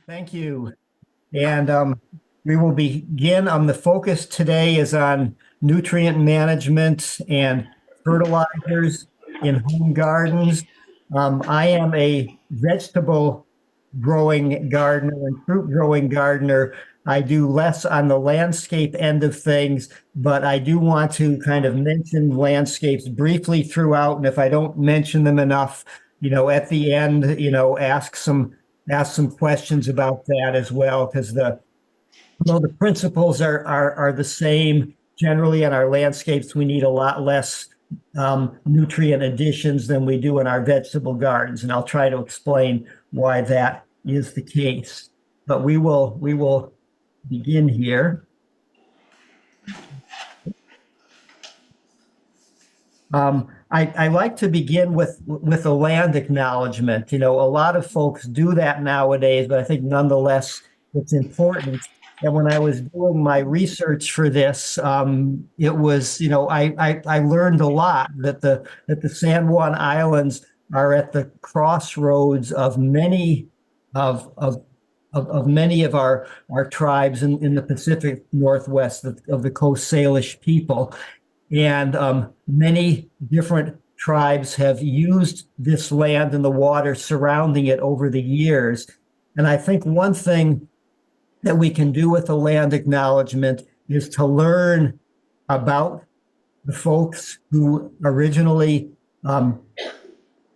Thank you. And we will begin. The focus today is on nutrient management and fertilizers in home gardens. I am a vegetable growing gardener and fruit growing gardener. I do less on the landscape end of things, but I do want to kind of mention landscapes briefly throughout. And if I don't mention them enough, at the end, ask some questions about that as well, because the principles are the same. Generally, in our landscapes, we need a lot less nutrient additions than we do in our vegetable gardens, and I'll try to explain why that is the case. But we will begin here. I like to begin with a land acknowledgement. A lot of folks do that nowadays, but I think nonetheless it's important. And when I was doing my research for this, it was, I learned a lot that the San Juan Islands are at the crossroads of many of many of our tribes in the Pacific Northwest of the Coast Salish people. And many different tribes have used this land and the water surrounding it over the years. And I think one thing that we can do with a land acknowledgement is to learn about the folks who originally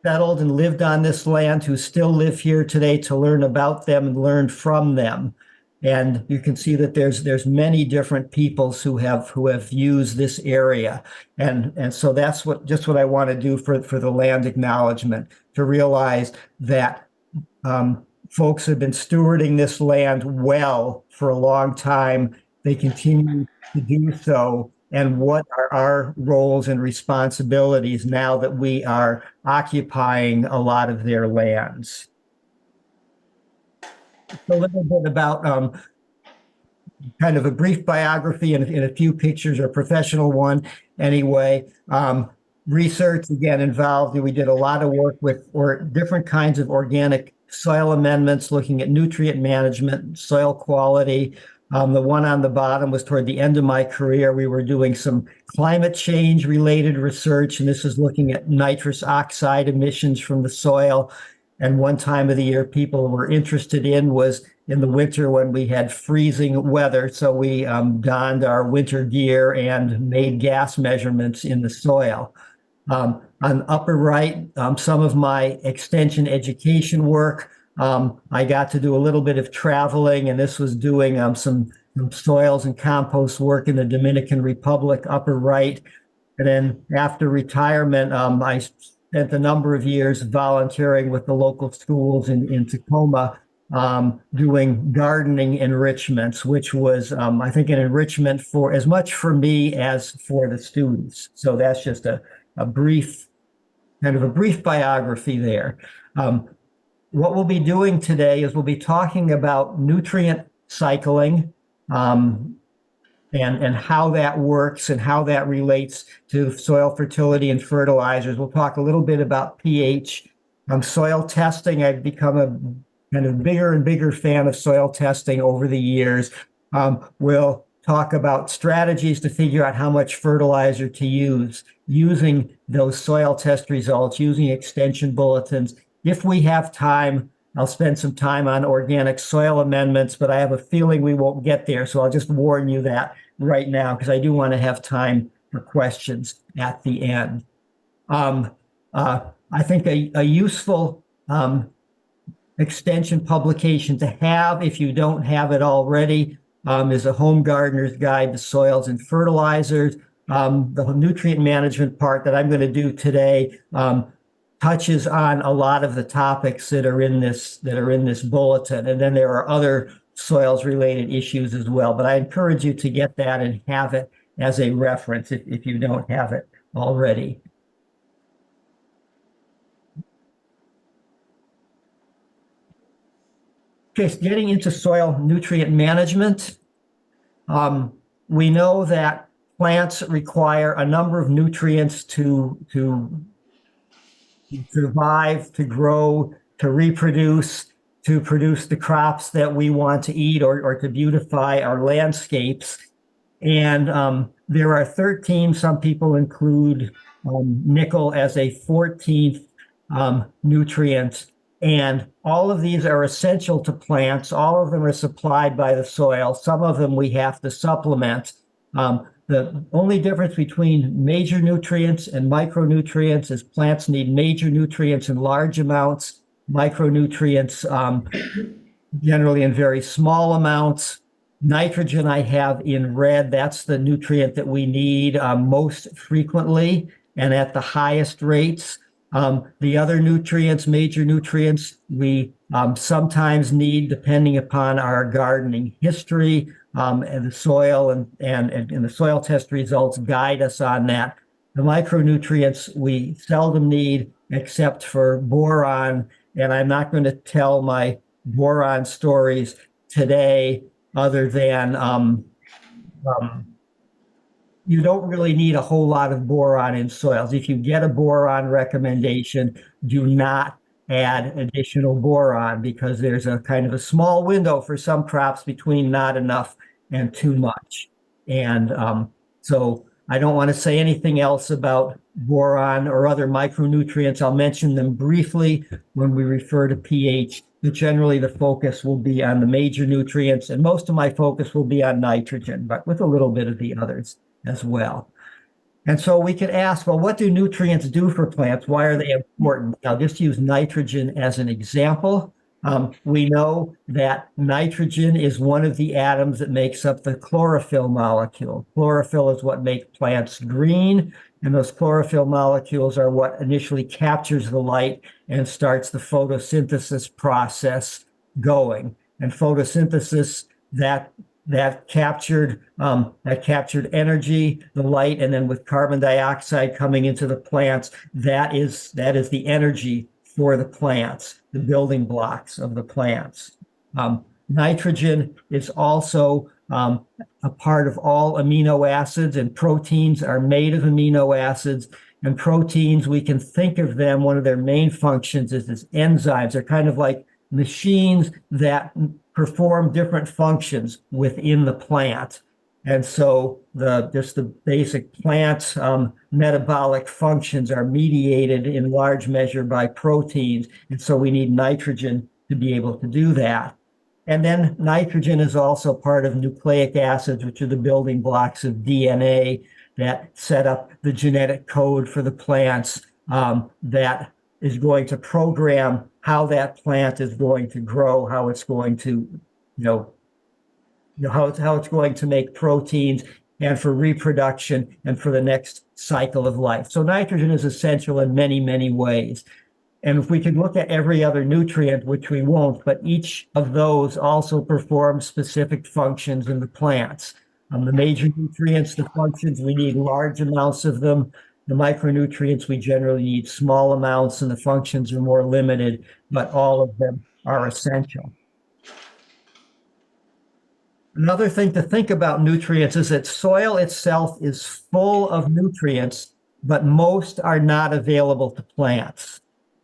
settled and lived on this land, who still live here today, to learn about them and learn from them. And you can see that there's many different peoples who have used this area. And so that's what I want to do for the land acknowledgement, to realize that folks have been stewarding this land well for a long time. They continue to do so. And what are our roles and responsibilities now that we are occupying a lot of their lands? A little bit about kind of a brief biography and a few pictures, or a professional one anyway. Research, again, involved, we did a lot of work with different kinds of organic soil amendments, looking at nutrient management, soil quality. The one on the bottom was toward the end of my career. We were doing some climate change related research, and this is looking at nitrous oxide emissions from the soil. And one time of the year people were interested in was in the winter, when we had freezing weather. So we donned our winter gear and made gas measurements in the soil. On the upper right, some of my extension education work. I got to do a little bit of traveling, and this was doing some soils and compost work in the Dominican Republic, upper right. And then after retirement, I spent a number of years volunteering with the local schools in Tacoma, doing gardening enrichments, which was, I think, an enrichment for as much for me as for the students. So that's just a brief biography there. What we'll be doing today is we'll be talking about nutrient cycling, and how that works and how that relates to soil fertility and fertilizers. We'll talk a little bit about pH. Soil testing, I've become a kind of bigger and bigger fan of soil testing over the years. We'll talk about strategies to figure out how much fertilizer to use, using those soil test results, using extension bulletins. If we have time, I'll spend some time on organic soil amendments, but I have a feeling we won't get there. So I'll just warn you that right now, because I do want to have time for questions at the end. I think a useful extension publication to have, if you don't have it already, is a Home Gardener's Guide to Soils and Fertilizers. The nutrient management part that I'm going to do today touches on a lot of the topics that are in this bulletin, and then there are other soils related issues as well. But I encourage you to get that and have it as a reference if you don't have it already. Okay, so getting into soil nutrient management, we know that plants require a number of nutrients to survive, to grow, to reproduce, to produce the crops that we want to eat or to beautify our landscapes. And there are 13, some people include nickel as a 14th nutrient. And all of these are essential to plants. All of them are supplied by the soil. Some of them we have to supplement. The only difference between major nutrients and micronutrients is plants need major nutrients in large amounts, micronutrients generally in very small amounts. Nitrogen I have in red. That's the nutrient that we need most frequently and at the highest rates. The other nutrients, major nutrients, we sometimes need depending upon our gardening history, and the soil and the soil test results guide us on that. The micronutrients we seldom need except for boron, and I'm not going to tell my boron stories today other than you don't really need a whole lot of boron in soils. If you get a boron recommendation, do not add additional boron because there's a kind of a small window for some crops between not enough and too much. And so I don't want to say anything else about boron or other micronutrients. I'll mention them briefly when we refer to pH, but generally the focus will be on the major nutrients, and most of my focus will be on nitrogen, but with a little bit of the others as well. And so we could ask, well, what do nutrients do for plants? Why are they important? I'll just use nitrogen as an example. We know that nitrogen is one of the atoms that makes up the chlorophyll molecule. Chlorophyll is what makes plants green, and those chlorophyll molecules are what initially captures the light and starts the photosynthesis process going. And photosynthesis, that captured energy, the light, and then with carbon dioxide coming into the plants, that is the energy for the plants, the building blocks of the plants. Nitrogen is also a part of all amino acids, and proteins are made of amino acids. And proteins, we can think of them, one of their main functions is as enzymes. They're kind of like machines that perform different functions within the plant. And so just the basic plant metabolic functions are mediated in large measure by proteins. And so we need nitrogen to be able to do that. And then nitrogen is also part of nucleic acids, which are the building blocks of DNA that set up the genetic code for the plants that is going to program how that plant is going to grow, how it's going to, how it's going to make proteins, and for reproduction and for the next cycle of life. So nitrogen is essential in many, many ways. And if we could look at every other nutrient, which we won't, but each of those also performs specific functions in the plants. The major nutrients, the functions, we need large amounts of them. The micronutrients, we generally need small amounts, and the functions are more limited, but all of them are essential. Another thing to think about nutrients is that soil itself is full of nutrients, but most are not available to plants.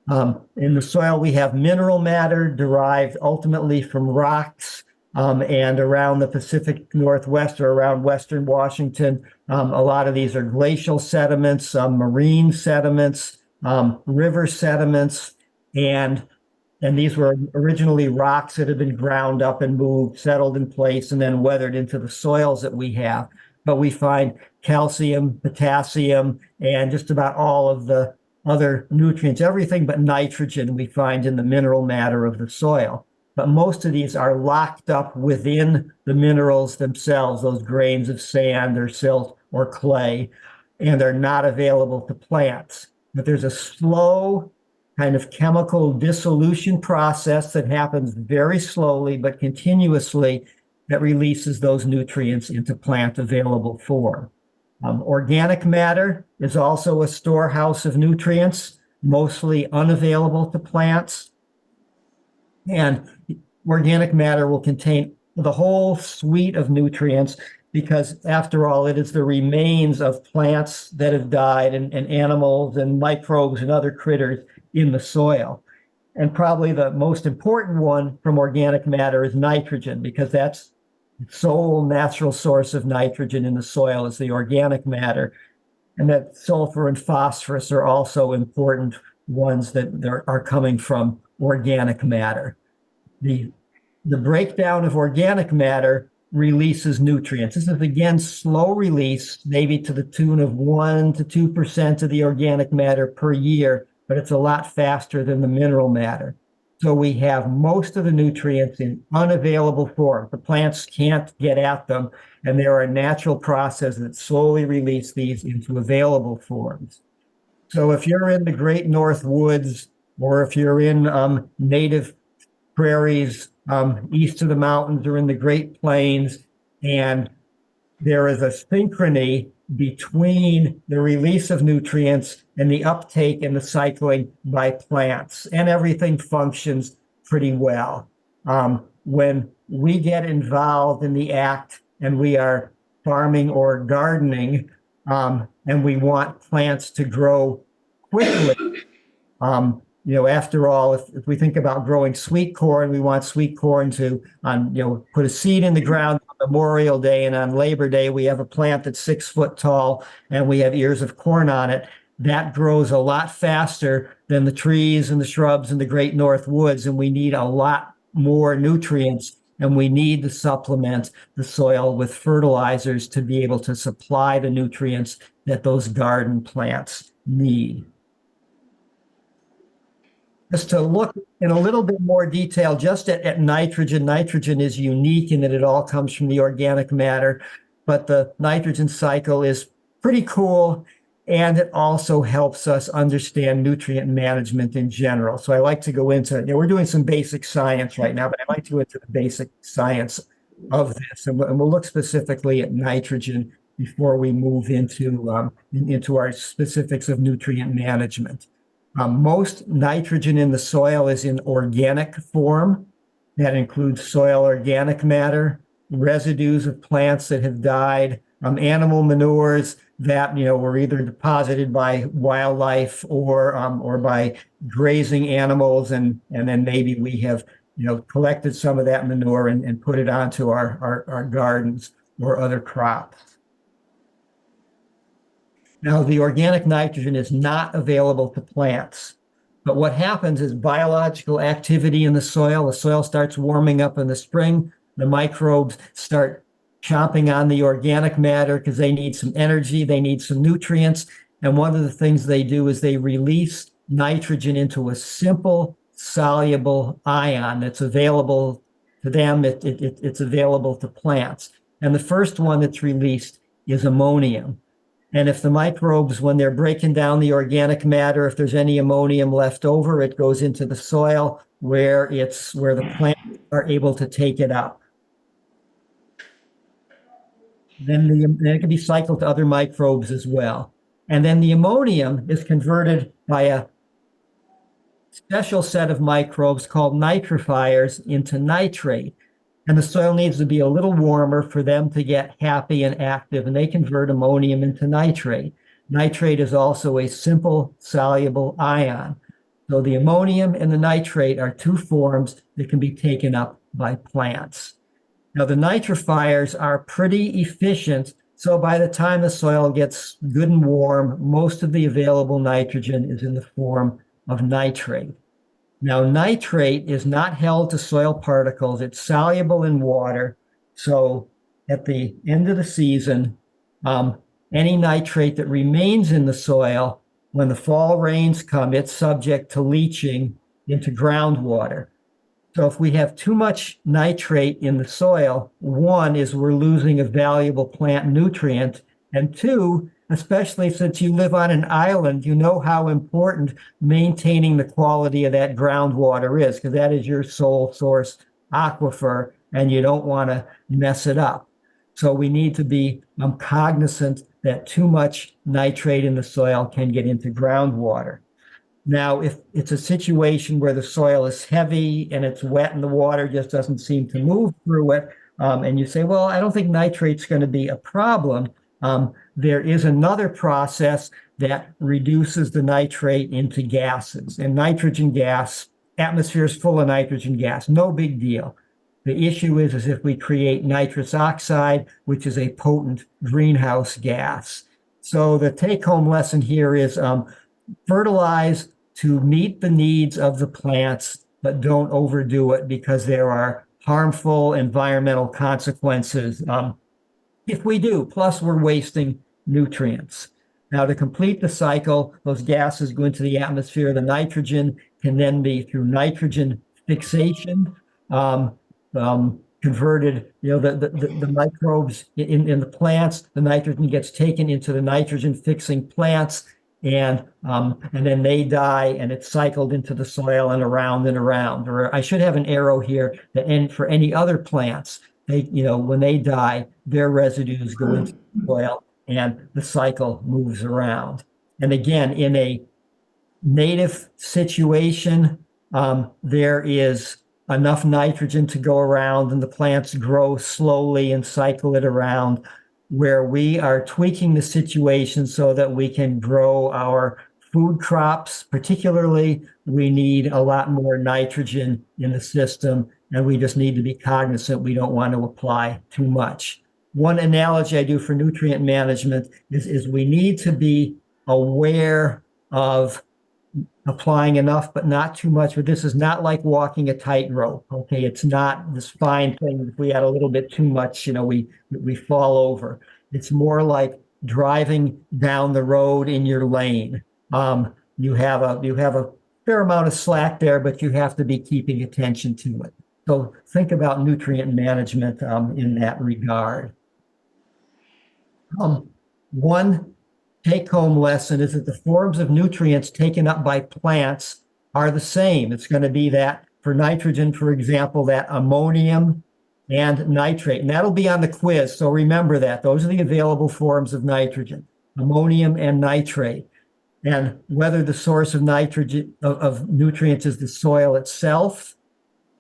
In the soil, we have mineral matter derived ultimately from rocks, and around the Pacific Northwest or around Western Washington, a lot of these are glacial sediments, marine sediments, river sediments, and these were originally rocks that had been ground up and moved, settled in place, and then weathered into the soils that we have. But we find calcium, potassium, and just about all of the other nutrients, everything but nitrogen we find in the mineral matter of the soil. But most of these are locked up within the minerals themselves, those grains of sand or silt or clay, and are not available to plants. But there's a slow kind of chemical dissolution process that happens very slowly but continuously that releases those nutrients into plant available form. Organic matter is also a storehouse of nutrients, mostly unavailable to plants. And organic matter will contain the whole suite of nutrients because, after all, it is the remains of plants that have died and animals and microbes and other critters in the soil. And probably the most important one from organic matter is nitrogen, because that's the sole natural source of nitrogen in the soil is the organic matter. And that sulfur and phosphorus are also important ones that are coming from organic matter. The breakdown of organic matter releases nutrients. This is again slow release, maybe to the tune of 1 to 2% of the organic matter per year, but it's a lot faster than the mineral matter. So we have most of the nutrients in unavailable form. The plants can't get at them, and there are natural processes that slowly release these into available forms. So if you're in the Great North Woods, or if you're in native prairies east of the mountains or in the Great Plains, and there is a synchrony between the release of nutrients and the uptake and the cycling by plants, and everything functions pretty well. When we get involved in the act and we are farming or gardening, and we want plants to grow quickly, after all, if we think about growing sweet corn, we want sweet corn to, put a seed in the ground on Memorial Day, and on Labor Day, we have a plant that's 6 foot tall and we have ears of corn on it. That grows a lot faster than the trees and the shrubs in the Great North Woods, and we need a lot more nutrients, and we need to supplement the soil with fertilizers to be able to supply the nutrients that those garden plants need. Just to look in a little bit more detail just at nitrogen. Nitrogen is unique in that it all comes from the organic matter, but the nitrogen cycle is pretty cool, and it also helps us understand nutrient management in general. So I like to go into, we're doing some basic science right now, but I like to go into the basic science of this, and we'll look specifically at nitrogen before we move into our specifics of nutrient management. Most nitrogen in the soil is in organic form. That includes soil organic matter, residues of plants that have died, animal manures that were either deposited by wildlife or by grazing animals, and then maybe we have collected some of that manure and put it onto our gardens or other crops. Now, the organic nitrogen is not available to plants, but what happens is biological activity in the soil starts warming up in the spring, the microbes start chomping on the organic matter because they need some energy, they need some nutrients, and one of the things they do is they release nitrogen into a simple soluble ion that's available to them, it's available to plants. And the first one that's released is ammonium. And if the microbes, when they're breaking down the organic matter, if there's any ammonium left over, it goes into the soil where the plants are able to take it up. Then it can be cycled to other microbes as well. And then the ammonium is converted by a special set of microbes called nitrifiers into nitrate. And the soil needs to be a little warmer for them to get happy and active, and they convert ammonium into nitrate. Nitrate is also a simple soluble ion. So the ammonium and the nitrate are two forms that can be taken up by plants. Now, the nitrifiers are pretty efficient, so by the time the soil gets good and warm, most of the available nitrogen is in the form of nitrate. Now, nitrate is not held to soil particles. It's soluble in water. So at the end of the season, any nitrate that remains in the soil, when the fall rains come, it's subject to leaching into groundwater. So if we have too much nitrate in the soil, one is we're losing a valuable plant nutrient, and two, especially since you live on an island, you know how important maintaining the quality of that groundwater is, because that is your sole source aquifer, and you don't want to mess it up. So we need to be cognizant that too much nitrate in the soil can get into groundwater. Now, if it's a situation where the soil is heavy and it's wet and the water just doesn't seem to move through it, and you say, well, I don't think nitrate's going to be a problem, there is another process that reduces the nitrate into gases. And nitrogen gas atmosphere is full of nitrogen gas, no big deal. The issue is if we create nitrous oxide, which is a potent greenhouse gas. So the take-home lesson here is fertilize to meet the needs of the plants, but don't overdo it because there are harmful environmental consequences if we do. Plus, we're wasting nutrients. Now, to complete the cycle, those gases go into the atmosphere. The nitrogen can then be, through nitrogen fixation, converted, the microbes in the plants, the nitrogen gets taken into the nitrogen fixing plants, and then they die, and it's cycled into the soil and around and around. Or I should have an arrow here that for any other plants, when they die, their residues go into the soil and the cycle moves around. And again, in a native situation, there is enough nitrogen to go around and the plants grow slowly and cycle it around. Where we are tweaking the situation so that we can grow our food crops, particularly, we need a lot more nitrogen in the system, and we just need to be cognizant we don't want to apply too much. One analogy I do for nutrient management is we need to be aware of applying enough, but not too much. But this is not like walking a tightrope. Okay, it's not this fine thing. If we add a little bit too much, we fall over. It's more like driving down the road in your lane. You have a fair amount of slack there, but you have to be keeping attention to it. So think about nutrient management in that regard. One take-home lesson is that the forms of nutrients taken up by plants are the same. It's going to be that for nitrogen, for example, that ammonium and nitrate. And that'll be on the quiz. So remember that. Those are the available forms of nitrogen, ammonium and nitrate. And whether the source of nitrogen, of nutrients is the soil itself,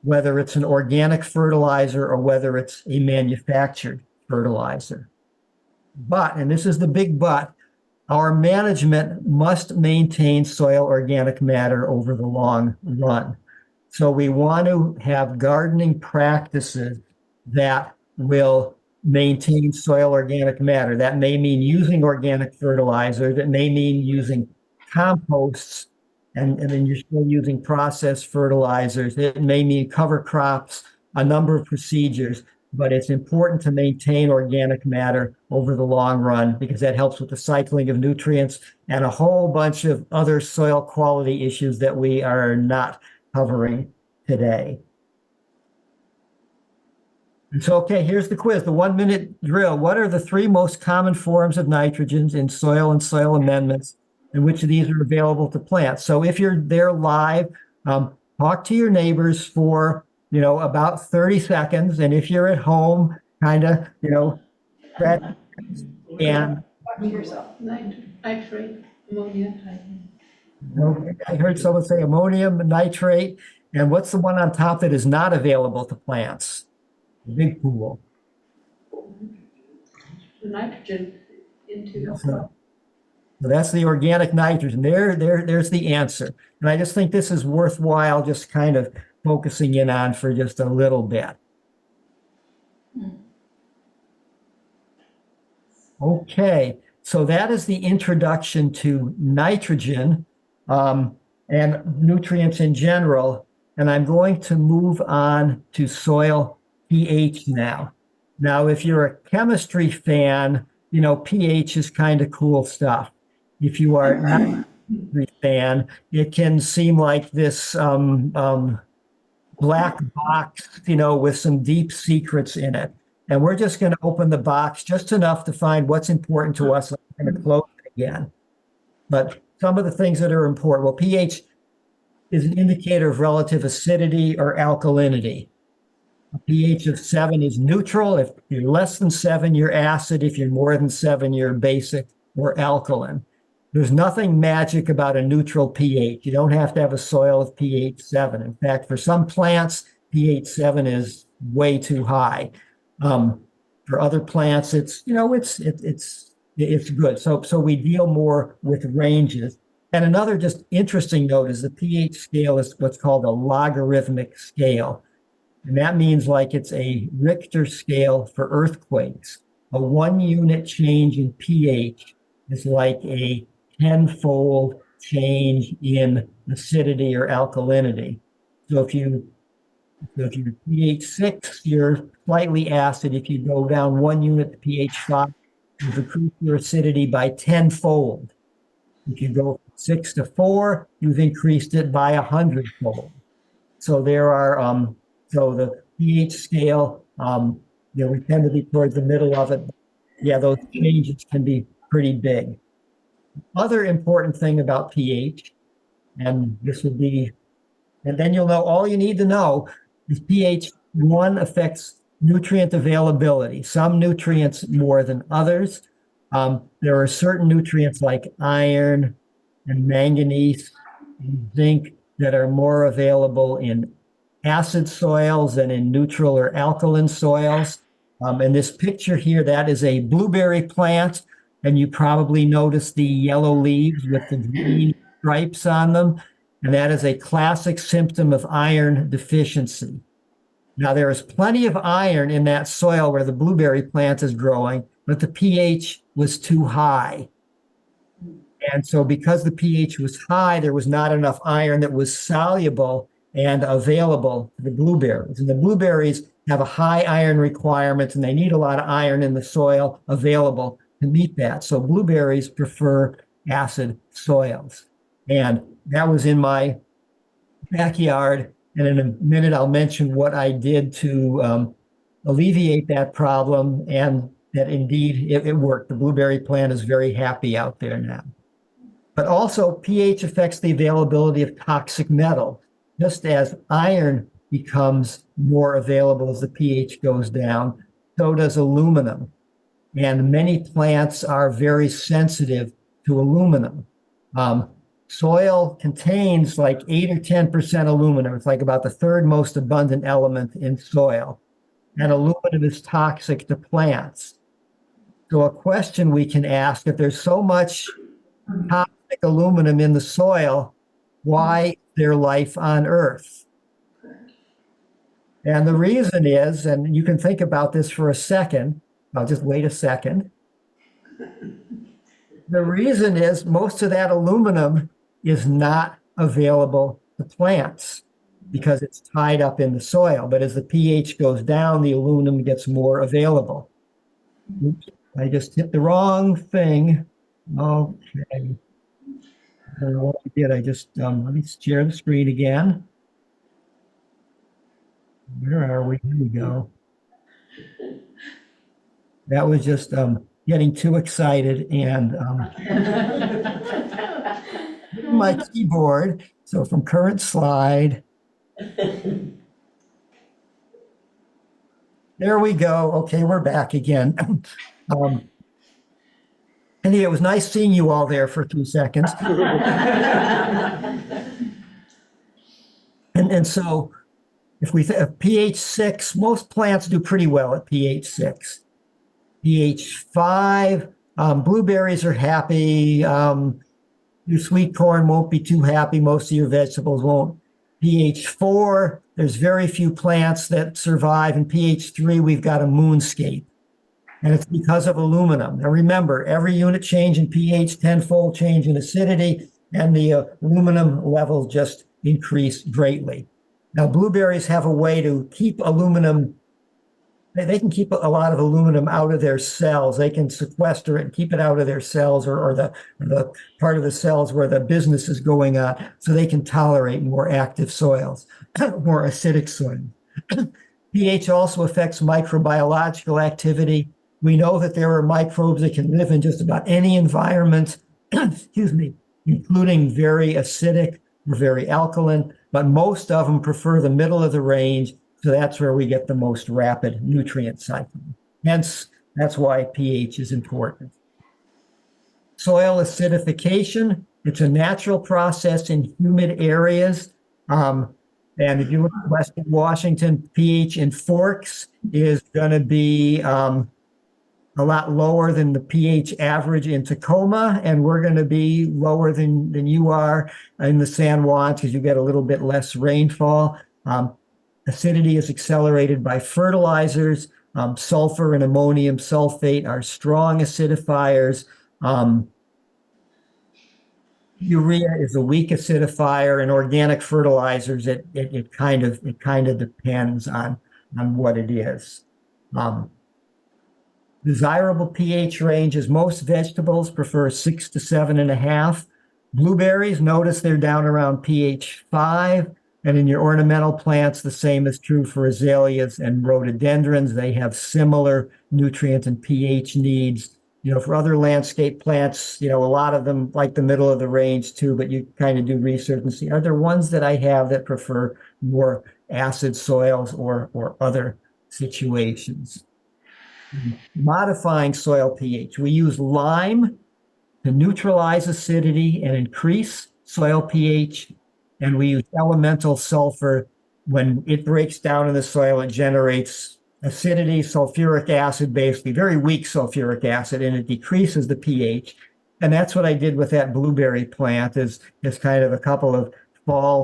whether it's an organic fertilizer or whether it's a manufactured fertilizer. But, and this is the big but, our management must maintain soil organic matter over the long run. So we want to have gardening practices that will maintain soil organic matter. That may mean using organic fertilizer. That may mean using composts, and then you're still using processed fertilizers. It may mean cover crops, a number of procedures. But it's important to maintain organic matter over the long run because that helps with the cycling of nutrients and a whole bunch of other soil quality issues that we are not covering today. And so, okay, here's the quiz, the 1-minute drill. What are the 3 most common forms of nitrogens in soil and soil amendments, and which of these are available to plants? So if you're there live, talk to your neighbors for about 30 seconds. And if you're at home, kind of, and nitrate, ammonium, I heard someone say ammonium nitrate. And what's the one on top that is not available to plants? The big pool. the nitrogen into. So that's the organic nitrogen. There's the answer. And I just think this is worthwhile just kind of focusing in on for just a little bit. Okay, so that is the introduction to nitrogen and nutrients in general. And I'm going to move on to soil pH now. Now, if you're a chemistry fan, pH is kind of cool stuff. If you are not a chemistry fan, it can seem like this black box, with some deep secrets in it. And we're just going to open the box just enough to find what's important to us. I'm going to close it again. But some of the things that are important. Well, pH is an indicator of relative acidity or alkalinity. A pH of 7 is neutral. If you're less than 7, you're acid. If you're more than 7, you're basic or alkaline. There's nothing magic about a neutral pH. You don't have to have a soil of pH 7. In fact, for some plants, pH 7 is way too high. For other plants, it's good. So we deal more with ranges. And another just interesting note is the pH scale is what's called a logarithmic scale. And that means like it's a Richter scale for earthquakes. A 1 unit change in pH is like a tenfold change in acidity or alkalinity. So if you're pH 6, you're slightly acid. If you go down 1 unit to pH 5, you've increased your acidity by tenfold. If you go from 6 to 4, you've increased it by 100-fold. So there are, so the pH scale, we tend to be towards the middle of it. Yeah, those changes can be pretty big. Other important thing about pH, and this would be, and then you'll know all you need to know, is pH 1 affects nutrient availability. Some nutrients more than others. There are certain nutrients like iron and manganese and zinc that are more available in acid soils than in neutral or alkaline soils. In this picture here, that is a blueberry plant, and you probably noticed the yellow leaves with the green stripes on them, and that is a classic symptom of iron deficiency. Now, there is plenty of iron in that soil where the blueberry plant is growing, but the pH was too high. And so because the pH was high, there was not enough iron that was soluble and available to the blueberries. And the blueberries have a high iron requirement, and they need a lot of iron in the soil available to meet that. So blueberries prefer acid soils. And that was in my backyard. And in a minute, I'll mention what I did to alleviate that problem, and that indeed it worked. The blueberry plant is very happy out there now. But also pH affects the availability of toxic metal. Just as iron becomes more available as the pH goes down, so does aluminum. And many plants are very sensitive to aluminum. Soil contains like 8 or 10% aluminum. It's like about the third most abundant element in soil. And aluminum is toxic to plants. So a question we can ask, if there's so much toxic aluminum in the soil, why is there life on Earth? And the reason is, and you can think about this for a second, I'll just wait a second. The reason is most of that aluminum is not available to plants because it's tied up in the soil. But as the pH goes down, the aluminum gets more available. Oops, I just hit the wrong thing. Okay. I don't know what I did. I just, let me share the screen again. Where are we? Here we go. That was just getting too excited and my keyboard. So from current slide. There we go. Okay, we're back again. Andy, it was nice seeing you all there for a few seconds. And so if we pH 6, most plants do pretty well at pH 6. pH 5, blueberries are happy. Your sweet corn won't be too happy. Most of your vegetables won't. pH 4, there's very few plants that survive. In pH 3, we've got a moonscape. And it's because of aluminum. Now remember, every unit change in pH, tenfold change in acidity, and the aluminum levels just increase greatly. Now, blueberries have a way to keep aluminum. They can keep a lot of aluminum out of their cells. They can sequester it and keep it out of their cells or the part of the cells where the business is going on, so they can tolerate more active soils, more acidic soil. pH also affects microbiological activity. We know that there are microbes that can live in just about any environment, excuse me, including very acidic or very alkaline, but most of them prefer the middle of the range. So that's where we get the most rapid nutrient cycling. Hence, that's why pH is important. Soil acidification, it's a natural process in humid areas. And if you look at Western Washington, pH in Forks is going to be a lot lower than the pH average in Tacoma, and we're going to be lower than you are in the San Juans because you get a little bit less rainfall. Acidity is accelerated by fertilizers. Sulfur and ammonium sulfate are strong acidifiers. Urea is a weak acidifier, and organic fertilizers, it kind of depends on what it is. Desirable pH ranges, most vegetables prefer 6 to 7.5. Blueberries, notice they're down around pH 5. And in your ornamental plants, the same is true for azaleas and rhododendrons. They have similar nutrient and pH needs. For other landscape plants, a lot of them like the middle of the range too, but you kind of do research and see, are there ones that I have that prefer more acid soils or other situations? Modifying soil pH. We use lime to neutralize acidity and increase soil pH, and we use elemental sulfur. When it breaks down in the soil, it generates acidity, sulfuric acid, basically very weak sulfuric acid, and it decreases the pH. And that's what I did with that blueberry plant is kind of a couple of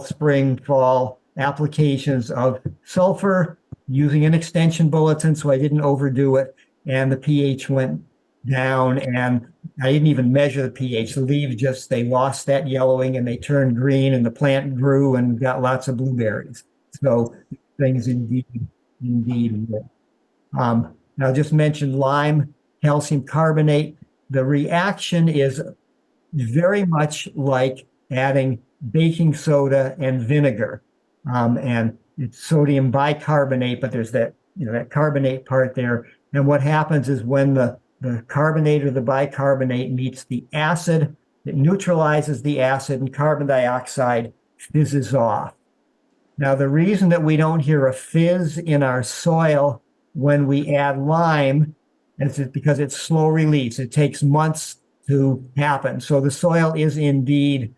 spring, fall applications of sulfur using an extension bulletin, so I didn't overdo it. And the pH went down, and I didn't even measure the pH. The leaves they lost that yellowing and they turned green, and the plant grew and got lots of blueberries. So things indeed work. Now, just mentioned lime, calcium carbonate. The reaction is very much like adding baking soda and vinegar. And it's sodium bicarbonate, but there's that carbonate part there. And what happens is when the carbonate or the bicarbonate meets the acid, it neutralizes the acid, and carbon dioxide fizzes off. Now, the reason that we don't hear a fizz in our soil when we add lime is because it's slow release. It takes months to happen. So the soil is indeed,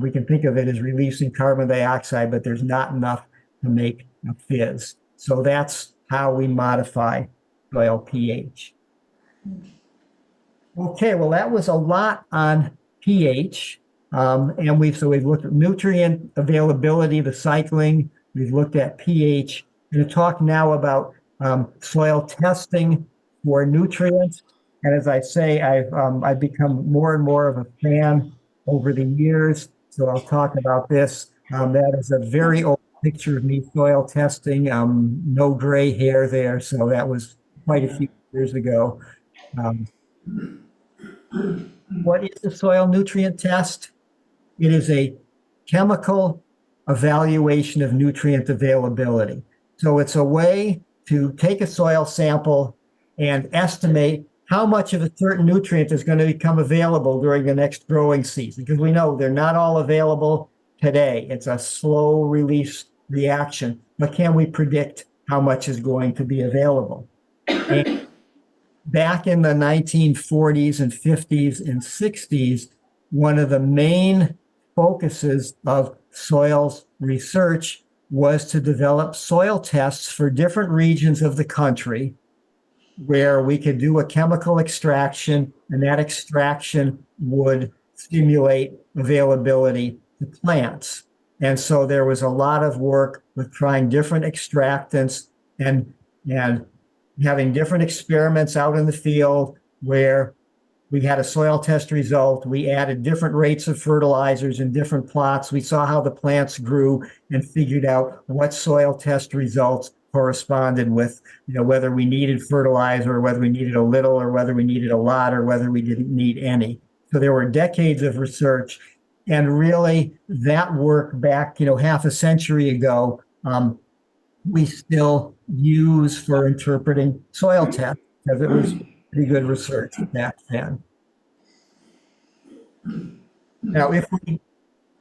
we can think of it as releasing carbon dioxide, but there's not enough to make a fizz. So that's how we modify soil pH. Okay, well, that was a lot on pH. And we've looked at nutrient availability, the cycling. We've looked at pH. I'm going to talk now about soil testing for nutrients. And as I say, I've become more and more of a fan over the years. So I'll talk about this. That is a very old picture of me soil testing. No gray hair there. So that was quite a few years ago. What is the soil nutrient test? It is a chemical evaluation of nutrient availability. So it's a way to take a soil sample and estimate how much of a certain nutrient is going to become available during the next growing season, because we know they're not all available today. It's a slow release reaction, but can we predict how much is going to be available? And back in the 1940s and 50s and 60s, one of the main focuses of soils research was to develop soil tests for different regions of the country where we could do a chemical extraction, and that extraction would stimulate availability to plants. And so there was a lot of work with trying different extractants and having different experiments out in the field where we had a soil test result. We added different rates of fertilizers in different plots. We saw how the plants grew and figured out what soil test results corresponded with, whether we needed fertilizer or whether we needed a little or whether we needed a lot or whether we didn't need any. So there were decades of research. And really that work back, half a century ago, we still use for interpreting soil tests because it was pretty good research back then. Now, if we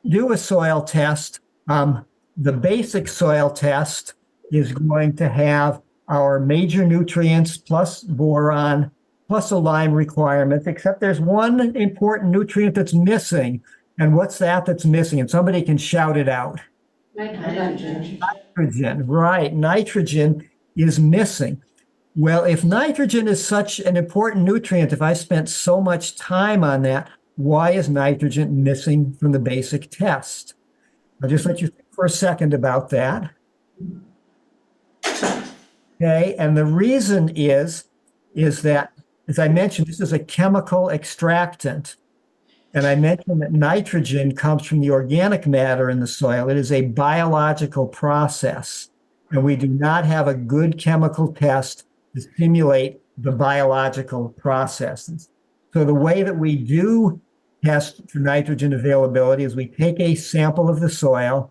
do a soil test, the basic soil test is going to have our major nutrients plus boron plus a lime requirement, except there's one important nutrient that's missing. And what's that's missing? And somebody can shout it out. Nitrogen. Nitrogen, right. Nitrogen is missing. Well, if nitrogen is such an important nutrient, if I spent so much time on that, why is nitrogen missing from the basic test? I'll just let you think for a second about that. Okay, and the reason is that, as I mentioned, this is a chemical extractant. And I mentioned that nitrogen comes from the organic matter in the soil. It is a biological process, and we do not have a good chemical test to simulate the biological processes. So the way that we do test for nitrogen availability is we take a sample of the soil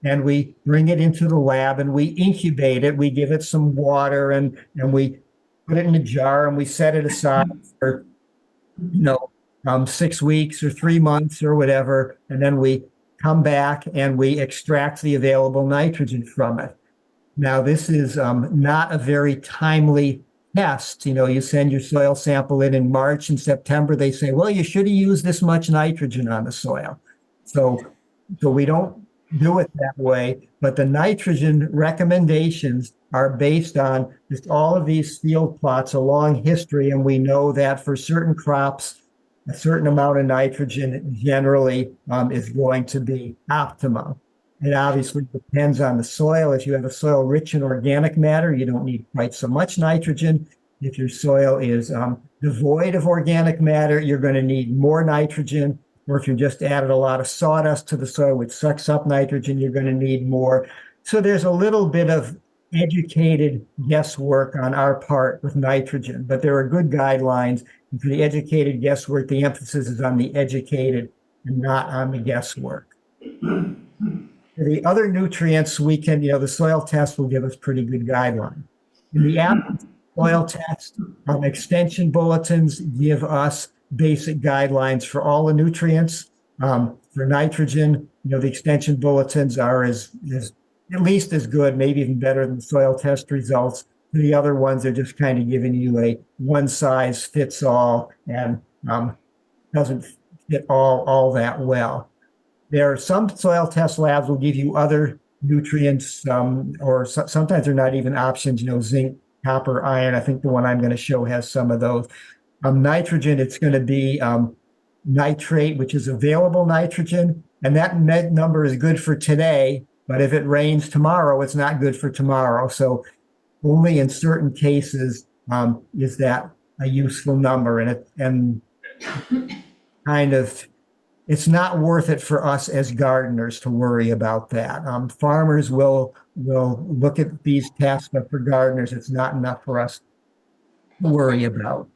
and we bring it into the lab and we incubate it. We give it some water and we put it in a jar and we set it aside for, 6 weeks or 3 months or whatever. And then we come back and we extract the available nitrogen from it. Now, this is not a very timely test. You send your soil sample in March and September. They say, well, you should have used this much nitrogen on the soil. So we don't do it that way, but the nitrogen recommendations are based on just all of these field plots, a long history, and we know that for certain crops, a certain amount of nitrogen generally is going to be optimal. It obviously depends on the soil. If you have a soil rich in organic matter, you don't need quite so much nitrogen. If your soil is devoid of organic matter, you're going to need more nitrogen. Or if you just added a lot of sawdust to the soil, which sucks up nitrogen, you're going to need more. So there's a little bit of educated guesswork on our part with nitrogen, but there are good guidelines. And for the educated guesswork, the emphasis is on the educated and not on the guesswork. For the other nutrients, we can, the soil test will give us pretty good guidelines. In the absence of soil test, extension bulletins give us basic guidelines for all the nutrients. For nitrogen, the extension bulletins are as at least as good, maybe even better than soil test results. The other ones are just kind of giving you a one size fits all and doesn't fit all that well. There are some soil test labs will give you other nutrients, or sometimes they're not even options, zinc, copper, iron. I think the one I'm going to show has some of those. Nitrogen, it's going to be nitrate, which is available nitrogen. And that number is good for today, but if it rains tomorrow, it's not good for tomorrow. So only in certain cases is that a useful number. And kind of, it's not worth it for us as gardeners to worry about that. Farmers will look at these tests, but for gardeners, it's not enough for us to worry about.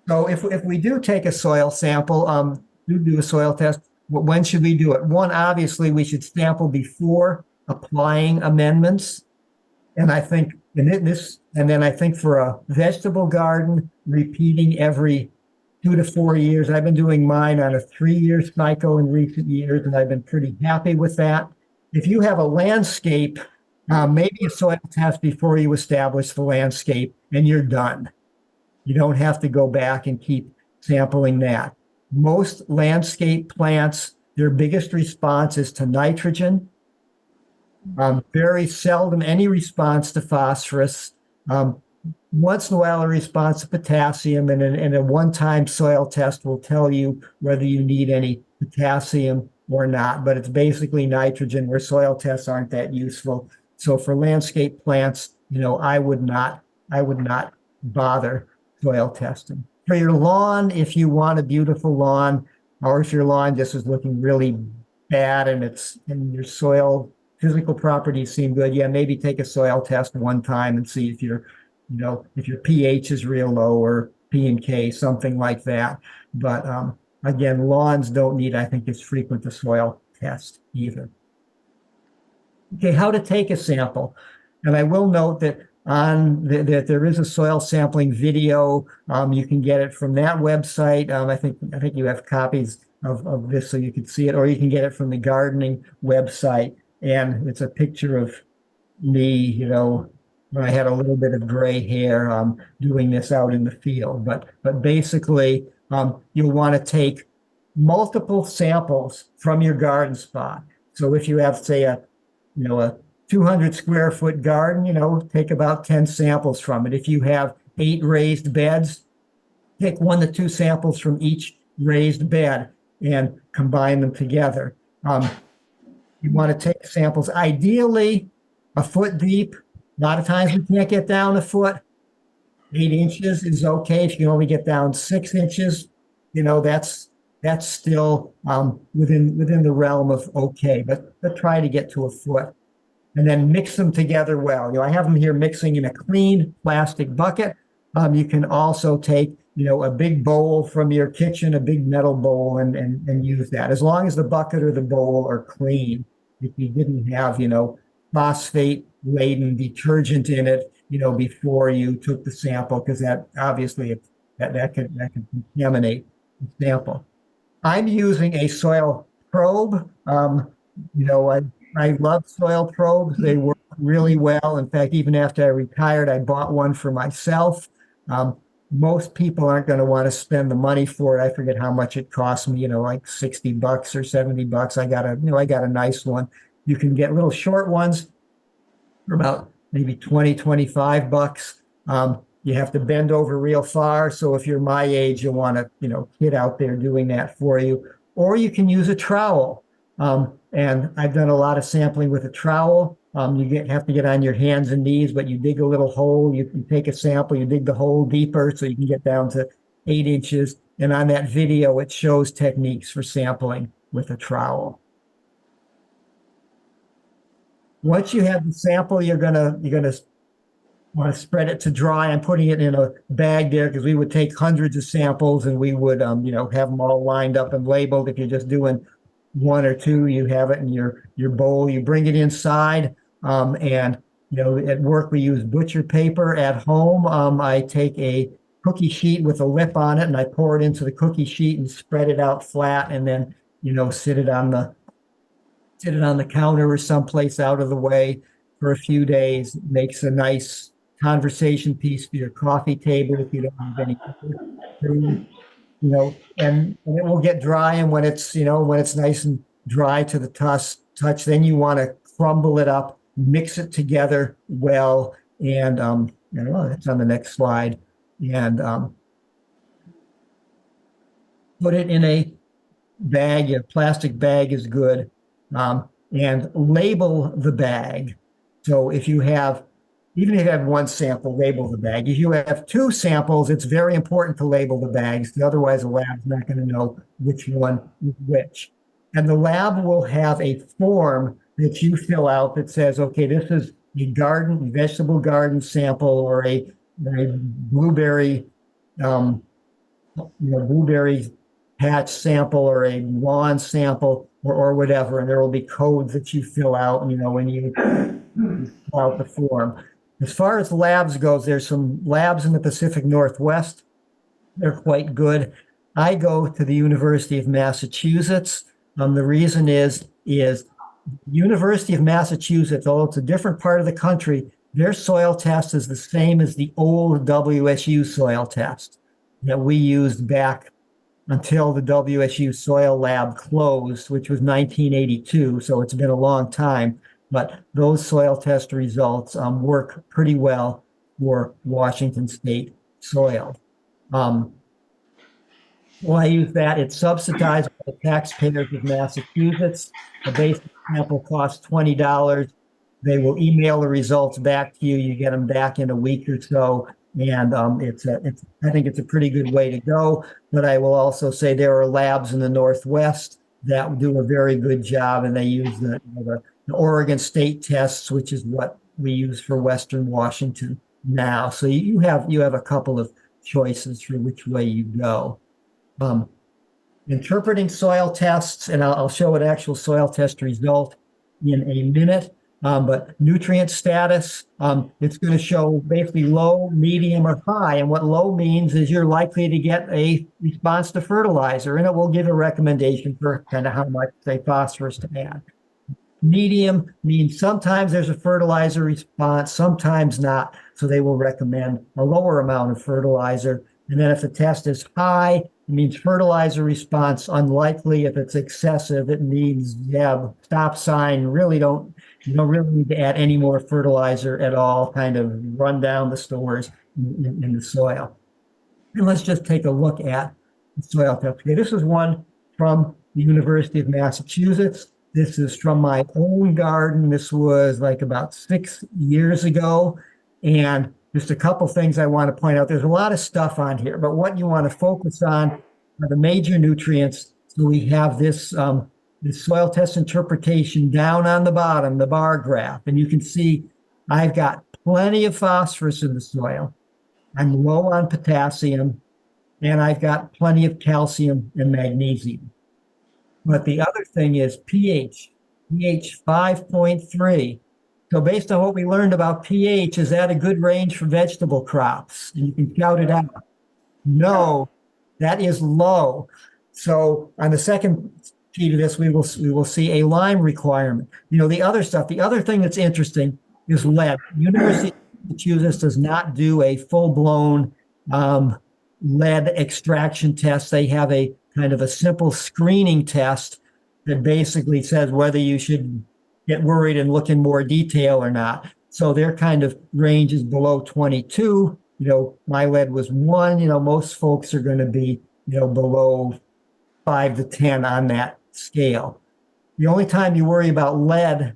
So if we do take a soil sample, do a soil test, when should we do it? One, obviously, we should sample before applying amendments. And I think then I think for a vegetable garden, repeating every 2 to 4 years. I've been doing mine on a 3-year cycle in recent years, and I've been pretty happy with that. If you have a landscape, maybe a soil test before you establish the landscape, and you're done. You don't have to go back and keep sampling that. Most landscape plants, their biggest response is to nitrogen. Very seldom any response to phosphorus. Once in a while, a response to potassium, and a one-time soil test will tell you whether you need any potassium or not. But it's basically nitrogen, where soil tests aren't that useful. So for landscape plants, I would not bother soil testing. For your lawn, if you want a beautiful lawn, or if your lawn just is looking really bad and your soil physical properties seem good, maybe take a soil test one time and see if your pH is real low or P and K, something like that. But again, lawns don't need, I think, as frequent a soil test either. Okay, how to take a sample. And I will note that that there is a soil sampling video. You can get it from that website. I think you have copies of this so you can see it, or you can get it from the gardening website. And it's a picture of me, when I had a little bit of gray hair, doing this out in the field. But basically, you'll want to take multiple samples from your garden spot. So if you have, say, a 200 square foot garden, take about 10 samples from it. If you have 8 raised beds, take 1 to 2 samples from each raised bed and combine them together. You want to take samples, ideally a foot deep. A lot of times we can't get down a foot. 8 inches is okay. If you can only get down 6 inches, that's still within the realm of okay. But try to get to a foot, and then mix them together well. I have them here mixing in a clean plastic bucket. You can also take a big bowl from your kitchen, a big metal bowl, and use that, as long as the bucket or the bowl are clean. If you didn't have phosphate laden detergent in it before you took the sample, because that obviously that can contaminate the sample. I'm using a soil probe. I love soil probes. They work really well. In fact, even after I retired, I bought one for myself. Most people aren't going to want to spend the money for it. I forget how much it cost me, like $60 or $70. I got a nice one. You can get little short ones for about maybe 20, 25 bucks. You have to bend over real far. So if you're my age, you'll want to, kid out there doing that for you. Or you can use a trowel. And I've done a lot of sampling with a trowel. You have to get on your hands and knees, but you dig a little hole, you take a sample, you dig the hole deeper so you can get down to 8 inches. And on that video, it shows techniques for sampling with a trowel. Once you have the sample, you're gonna want to spread it to dry. I'm putting it in a bag there because we would take hundreds of samples and we would have them all lined up and labeled. If you're just doing 1 or 2, you have it in your bowl. You bring it inside, and at work we use butcher paper. At home, I take a cookie sheet with a lip on it and I pour it into the cookie sheet and spread it out flat, and then sit it on the counter or someplace out of the way for a few days. It makes a nice conversation piece for your coffee table if you don't have any food. And it will get dry. And when it's nice and dry to the touch, then you want to crumble it up, mix it together well. And, it's on the next slide, and put it in a bag. A plastic bag is good. And label the bag. So even if you have 1 sample, label the bag. If you have 2 samples, it's very important to label the bags. Otherwise, the lab's not going to know which one is which. And the lab will have a form that you fill out that says, okay, this is a vegetable garden sample, or a blueberry, blueberry patch sample, or a lawn sample, or whatever. And there will be codes that you fill out, when you fill out the form. As far as labs goes, there's some labs in the Pacific Northwest. They're quite good. I go to the University of Massachusetts. The reason is University of Massachusetts, although it's a different part of the country, their soil test is the same as the old WSU soil test that we used back until the WSU soil lab closed, which was 1982. So it's been a long time. But those soil test results work pretty well for Washington State soil. Well, I use that. It's subsidized by the taxpayers of Massachusetts. The basic sample costs $20. They will email the results back to you. You get them back in a week or so. And I think it's a pretty good way to go. But I will also say there are labs in the Northwest that do a very good job, and they use the Oregon State tests, which is what we use for Western Washington now. So you have a couple of choices for which way you go. Interpreting soil tests, and I'll show an actual soil test result in a minute. But nutrient status, it's going to show basically low, medium, or high. And what low means is you're likely to get a response to fertilizer, and it will give a recommendation for kind of how much, say, phosphorus to add. Medium means sometimes there's a fertilizer response, sometimes not. So they will recommend a lower amount of fertilizer. And then if the test is high, It means fertilizer response unlikely. If it's excessive, it means stop sign. You don't really need to add any more fertilizer at all. Kind of run down the stores in the soil. And let's just take a look at the soil test. Okay, this is one from the University of Massachusetts. This is from my own garden. This was like about 6 years ago. And just a couple things I want to point out. There's a lot of stuff on here, but what you want to focus on are the major nutrients. So we have this soil test interpretation down on the bottom, the bar graph. And you can see I've got plenty of phosphorus in the soil. I'm low on potassium, and I've got plenty of calcium and magnesium. But the other thing is pH 5.3. So based on what we learned about pH, is that a good range for vegetable crops? And you can shout it out. No, that is low. So on the second sheet of this, we will see a lime requirement. The other stuff, the other thing that's interesting is lead. University of Massachusetts does not do a full-blown lead extraction test. They have a kind of a simple screening test that basically says whether you should get worried and look in more detail or not. So their kind of range is below 22. My lead was 1. Most folks are going to be, below 5 to 10 on that scale. The only time you worry about lead,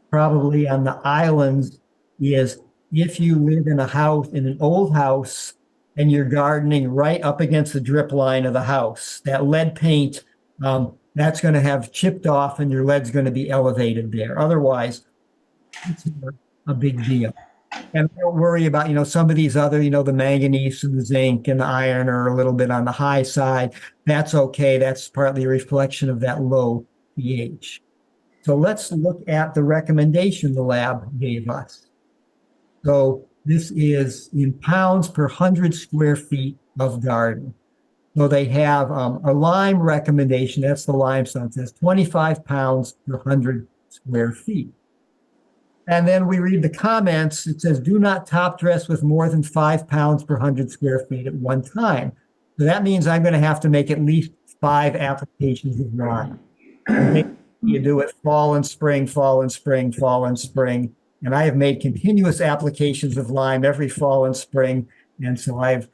probably on the islands, is if you live in an old house, and you're gardening right up against the drip line of the house. That lead paint, that's going to have chipped off, and your lead's going to be elevated there. Otherwise, it's not a big deal. And don't worry about, some of these other, the manganese and the zinc and the iron are a little bit on the high side. That's okay. That's partly a reflection of that low pH. So let's look at the recommendation the lab gave us. So this is in pounds per 100 square feet of garden. So they have a lime recommendation. That's the limestone. It says 25 pounds per 100 square feet. And then we read the comments. It says, do not top dress with more than 5 pounds per 100 square feet at one time. So that means I'm going to have to make at least 5 applications of lime. You do it fall and spring, fall and spring, fall and spring. And I have made continuous applications of lime every fall and spring. And so I'm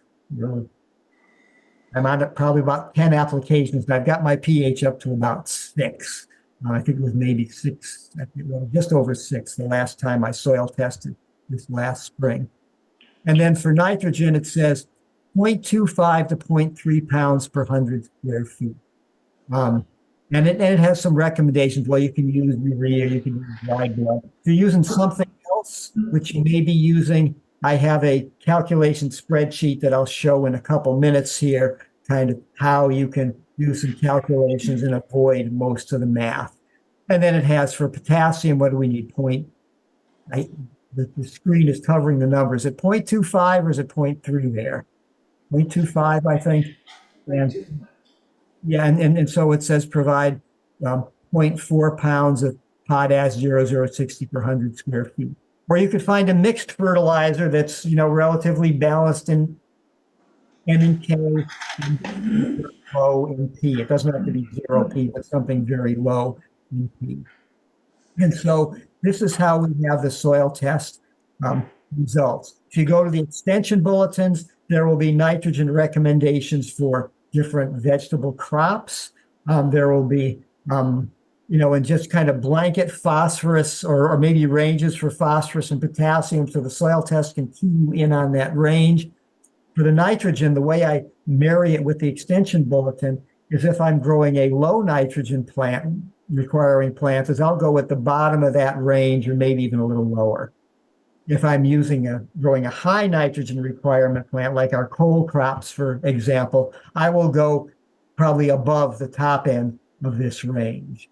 on probably about 10 applications. And I've got my pH up to about 6. I think it was maybe 6, just over 6 the last time I soil tested this last spring. And then for nitrogen, it says 0.25 to 0.3 pounds per 100 square feet. And it has some recommendations. Well, you can use urea, you can use dried blood. If you're using something else, which you may be using, I have a calculation spreadsheet that I'll show in a couple minutes here, kind of how you can do some calculations and avoid most of the math. And then it has for potassium, what do we need? The screen is covering the numbers. Is it 0.25 or is it 0.3 there? 0.25, I think. And yeah, and so it says provide 0.4 pounds of potash 0060 per 100 square feet. Or you could find a mixed fertilizer that's, relatively balanced in N and K, and low in P. It doesn't have to be 0 P, but something very low in P. And so this is how we have the soil test results. If you go to the extension bulletins, there will be nitrogen recommendations for different vegetable crops. There will be, and just kind of blanket phosphorus or maybe ranges for phosphorus and potassium. So the soil test can key you in on that range. For the nitrogen, the way I marry it with the extension bulletin is if I'm growing a low nitrogen plant, requiring plants, is I'll go at the bottom of that range or maybe even a little lower. If I'm growing a high nitrogen requirement plant, like our cole crops, for example, I will go probably above the top end of this range,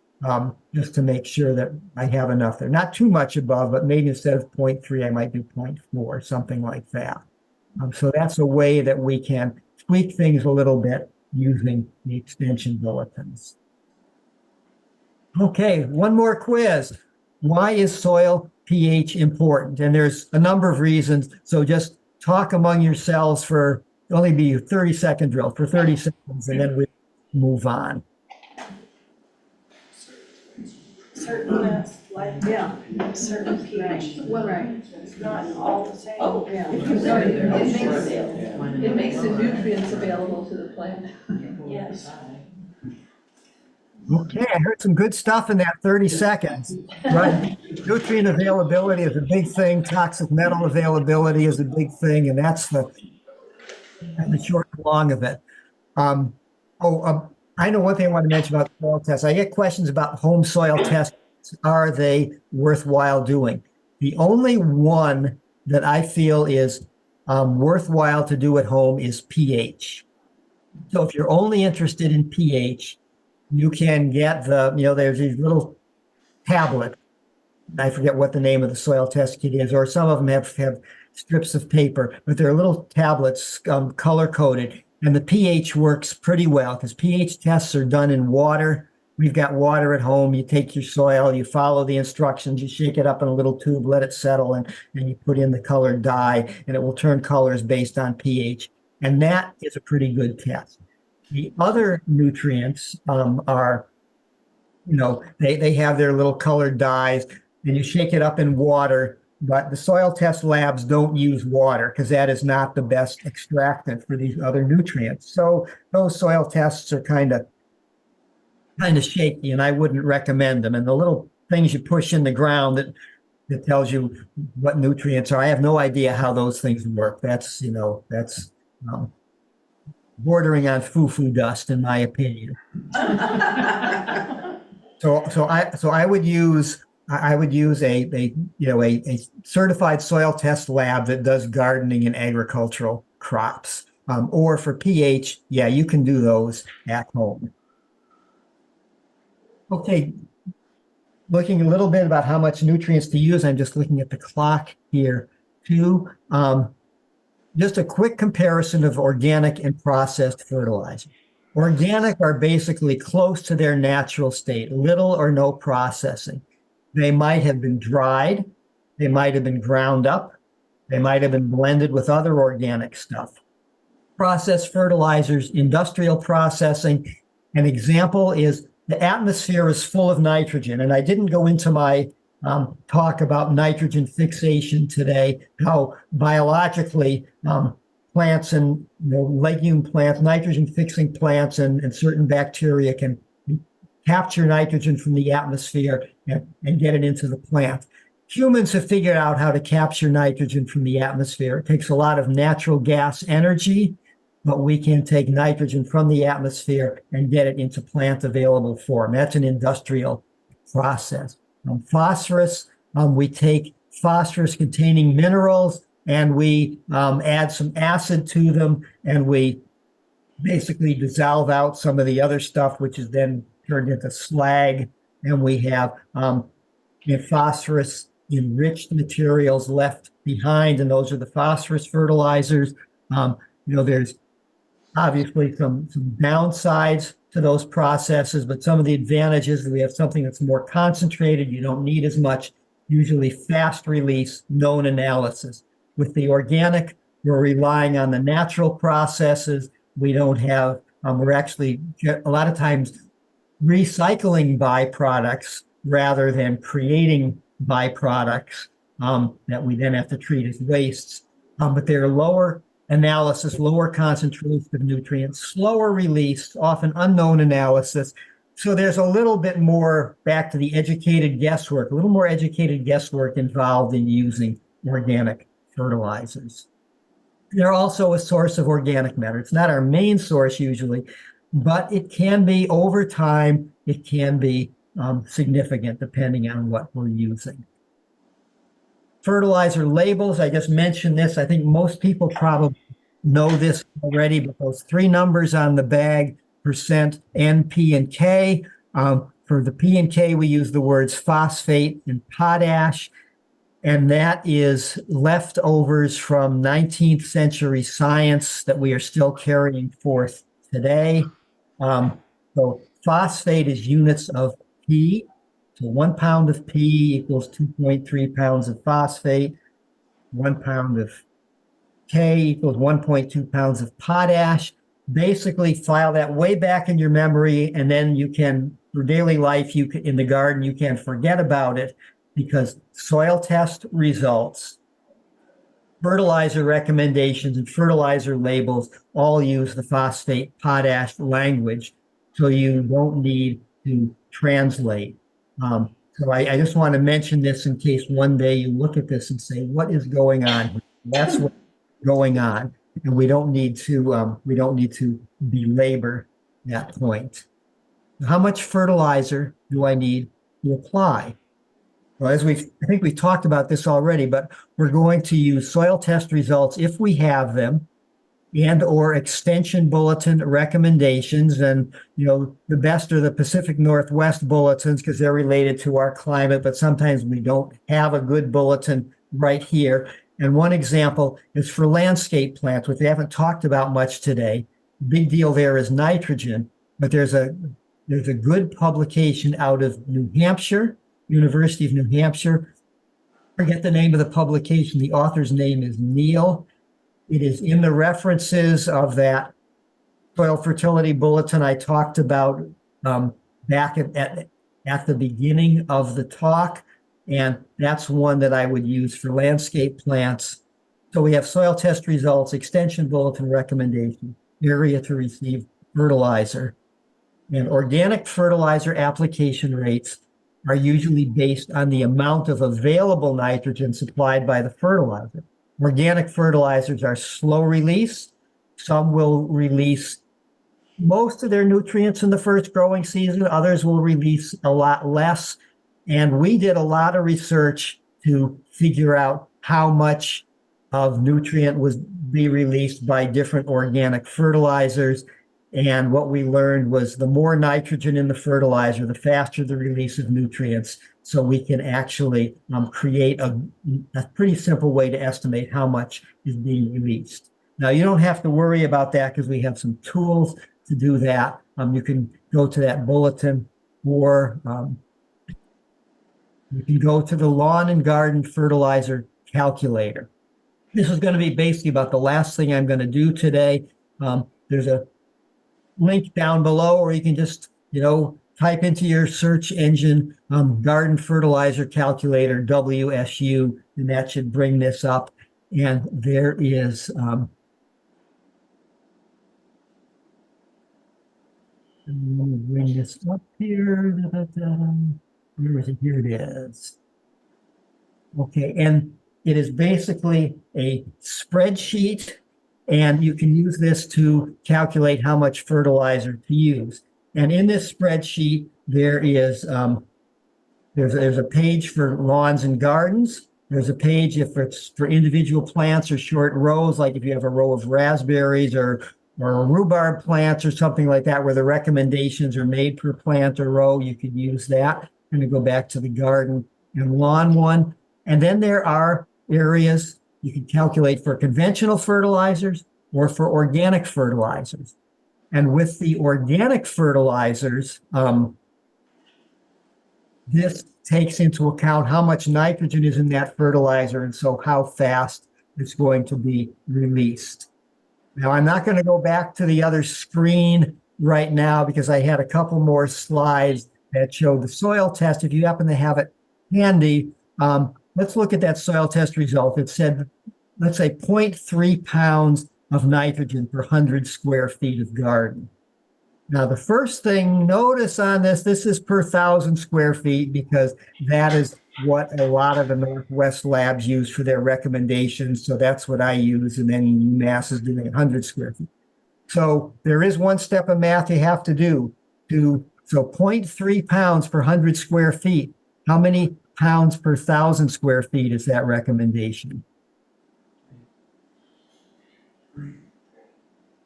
just to make sure that I have enough there. Not too much above, but maybe instead of 0.3, I might do 0.4, something like that. So that's a way that we can tweak things a little bit using the extension bulletins. Okay, one more quiz. Why is soil pH important? And there's a number of reasons. So just talk among yourselves for only be a 30-second drill for 30 seconds, and then we move on. Certain, like, Yeah. certain pH. Well, right. It's not all the same. Oh, yeah. No, it makes the nutrients available to the plant. Yes. Okay, I heard some good stuff in that 30 seconds. Right. Nutrient availability is a big thing. Toxic metal availability is a big thing, and that's the short and long of it. Um, I know one thing I want to mention about soil tests. I get questions about home soil tests. Are they worthwhile doing? The only one that I feel is worthwhile to do at home is pH. So if you're only interested in pH, you can get there's these little tablets. I forget what the name of the soil test kit is, or some of them have strips of paper, but they're little tablets, color coded, and the pH works pretty well because pH tests are done in water. We've got water at home. You take your soil, you follow the instructions, you shake it up in a little tube, let it settle, and you put in the colored dye, and it will turn colors based on pH. And that is a pretty good test. The other nutrients are, they have their little colored dyes, and you shake it up in water, but the soil test labs don't use water because that is not the best extractant for these other nutrients. So those soil tests are kind of shaky, and I wouldn't recommend them. And the little things you push in the ground that tells you what nutrients are, I have no idea how those things work. That's bordering on foo-foo dust, in my opinion. So I would use a certified soil test lab that does gardening and agricultural crops. Or for pH, yeah, you can do those at home. Okay, looking a little bit about how much nutrients to use. I'm just looking at the clock here too. Just a quick comparison of organic and processed fertilizer. Organic are basically close to their natural state, little or no processing. They might have been dried, they might have been ground up, they might have been blended with other organic stuff. Processed fertilizers, industrial processing. An example is the atmosphere is full of nitrogen, and I didn't go into my talk about nitrogen fixation today, how biologically plants and legume plants, nitrogen fixing plants and certain bacteria can capture nitrogen from the atmosphere and get it into the plant. Humans have figured out how to capture nitrogen from the atmosphere. It takes a lot of natural gas energy, but we can take nitrogen from the atmosphere and get it into plant available form. That's an industrial process. Phosphorus, we take phosphorus containing minerals and we add some acid to them, and we basically dissolve out some of the other stuff, which is then turned into slag, and we have phosphorus enriched materials left behind, and those are the phosphorus fertilizers. There's obviously some downsides to those processes, but some of the advantages, we have something that's more concentrated. You don't need as much, usually fast release, known analysis. With the organic, we're relying on the natural processes. We don't have, we're actually a lot of times recycling byproducts rather than creating byproducts that we then have to treat as wastes. But they're lower analysis, lower concentration of nutrients, slower release, often unknown analysis. So there's a little bit more, back to the educated guesswork, a little more educated guesswork involved in using organic fertilizers. They're also a source of organic matter. It's not our main source usually, but it can be over time, it can be significant depending on what we're using. Fertilizer labels, I just mentioned this. I think most people probably know this already, but those three numbers on the bag, percent N, P, and K. For the P and K, we use the words phosphate and potash, and that is leftovers from 19th century science that we are still carrying forth today. So phosphate is units of P. So 1 pound of P equals 2.3 pounds of phosphate. 1 pound of K equals 1.2 pounds of potash. Basically file that way back in your memory, and then you can, for daily life, you can, in the garden, you can forget about it, because soil test results, fertilizer recommendations, and fertilizer labels all use the phosphate potash language, so you don't need to translate. So I just want to mention this in case one day you look at this and say, what is going on here? That's what's going on. And we don't need to belabor that point. How much fertilizer do I need to apply? Well, I think we've talked about this already, but we're going to use soil test results if we have them, and or extension bulletin recommendations. And, the best are the Pacific Northwest bulletins because they're related to our climate, but sometimes we don't have a good bulletin right here. And one example is for landscape plants, which we haven't talked about much today. Big deal there is nitrogen, but there's a good publication out of New Hampshire, University of New Hampshire. Forget the name of the publication. The author's name is Neil. It is in the references of that soil fertility bulletin I talked about back at the beginning of the talk. And that's one that I would use for landscape plants. So we have soil test results, extension bulletin recommendation, area to receive fertilizer. And organic fertilizer application rates are usually based on the amount of available nitrogen supplied by the fertilizer. Organic fertilizers are slow release. Some will release most of their nutrients in the first growing season. Others will release a lot less. And we did a lot of research to figure out how much of nutrient was be released by different organic fertilizers. And what we learned was the more nitrogen in the fertilizer, the faster the release of nutrients. So we can actually create a pretty simple way to estimate how much is being released. Now, you don't have to worry about that because we have some tools to do that. You can go to that bulletin, or you can go to the lawn and garden fertilizer calculator. This is going to be basically about the last thing I'm going to do today. There's a link down below, or you can just, type into your search engine, garden fertilizer calculator, WSU, and that should bring this up. And there is, let me bring this up here. Where is it? Here it is. Okay, and it is basically a spreadsheet, and you can use this to calculate how much fertilizer to use. And in this spreadsheet, there is there's a page for lawns and gardens. There's a page if it's for individual plants or short rows, like if you have a row of raspberries or rhubarb plants or something like that, where the recommendations are made per plant or row. You could use that. I'm going to go back to the garden and lawn one. And then there are areas you can calculate for conventional fertilizers or for organic fertilizers. And with the organic fertilizers, this takes into account how much nitrogen is in that fertilizer, and so how fast it's going to be released. Now, I'm not going to go back to the other screen right now because I had a couple more slides that show the soil test. If you happen to have it handy, let's look at that soil test result. It said, let's say 0.3 pounds of nitrogen per 100 square feet of garden. Now, the first thing, notice on this is per 1,000 square feet because that is what a lot of the Northwest labs use for their recommendations. So that's what I use. And then UMass is doing 100 square feet. So there is one step of math you have to do. So 0.3 pounds per 100 square feet. How many pounds per 1,000 square feet is that recommendation?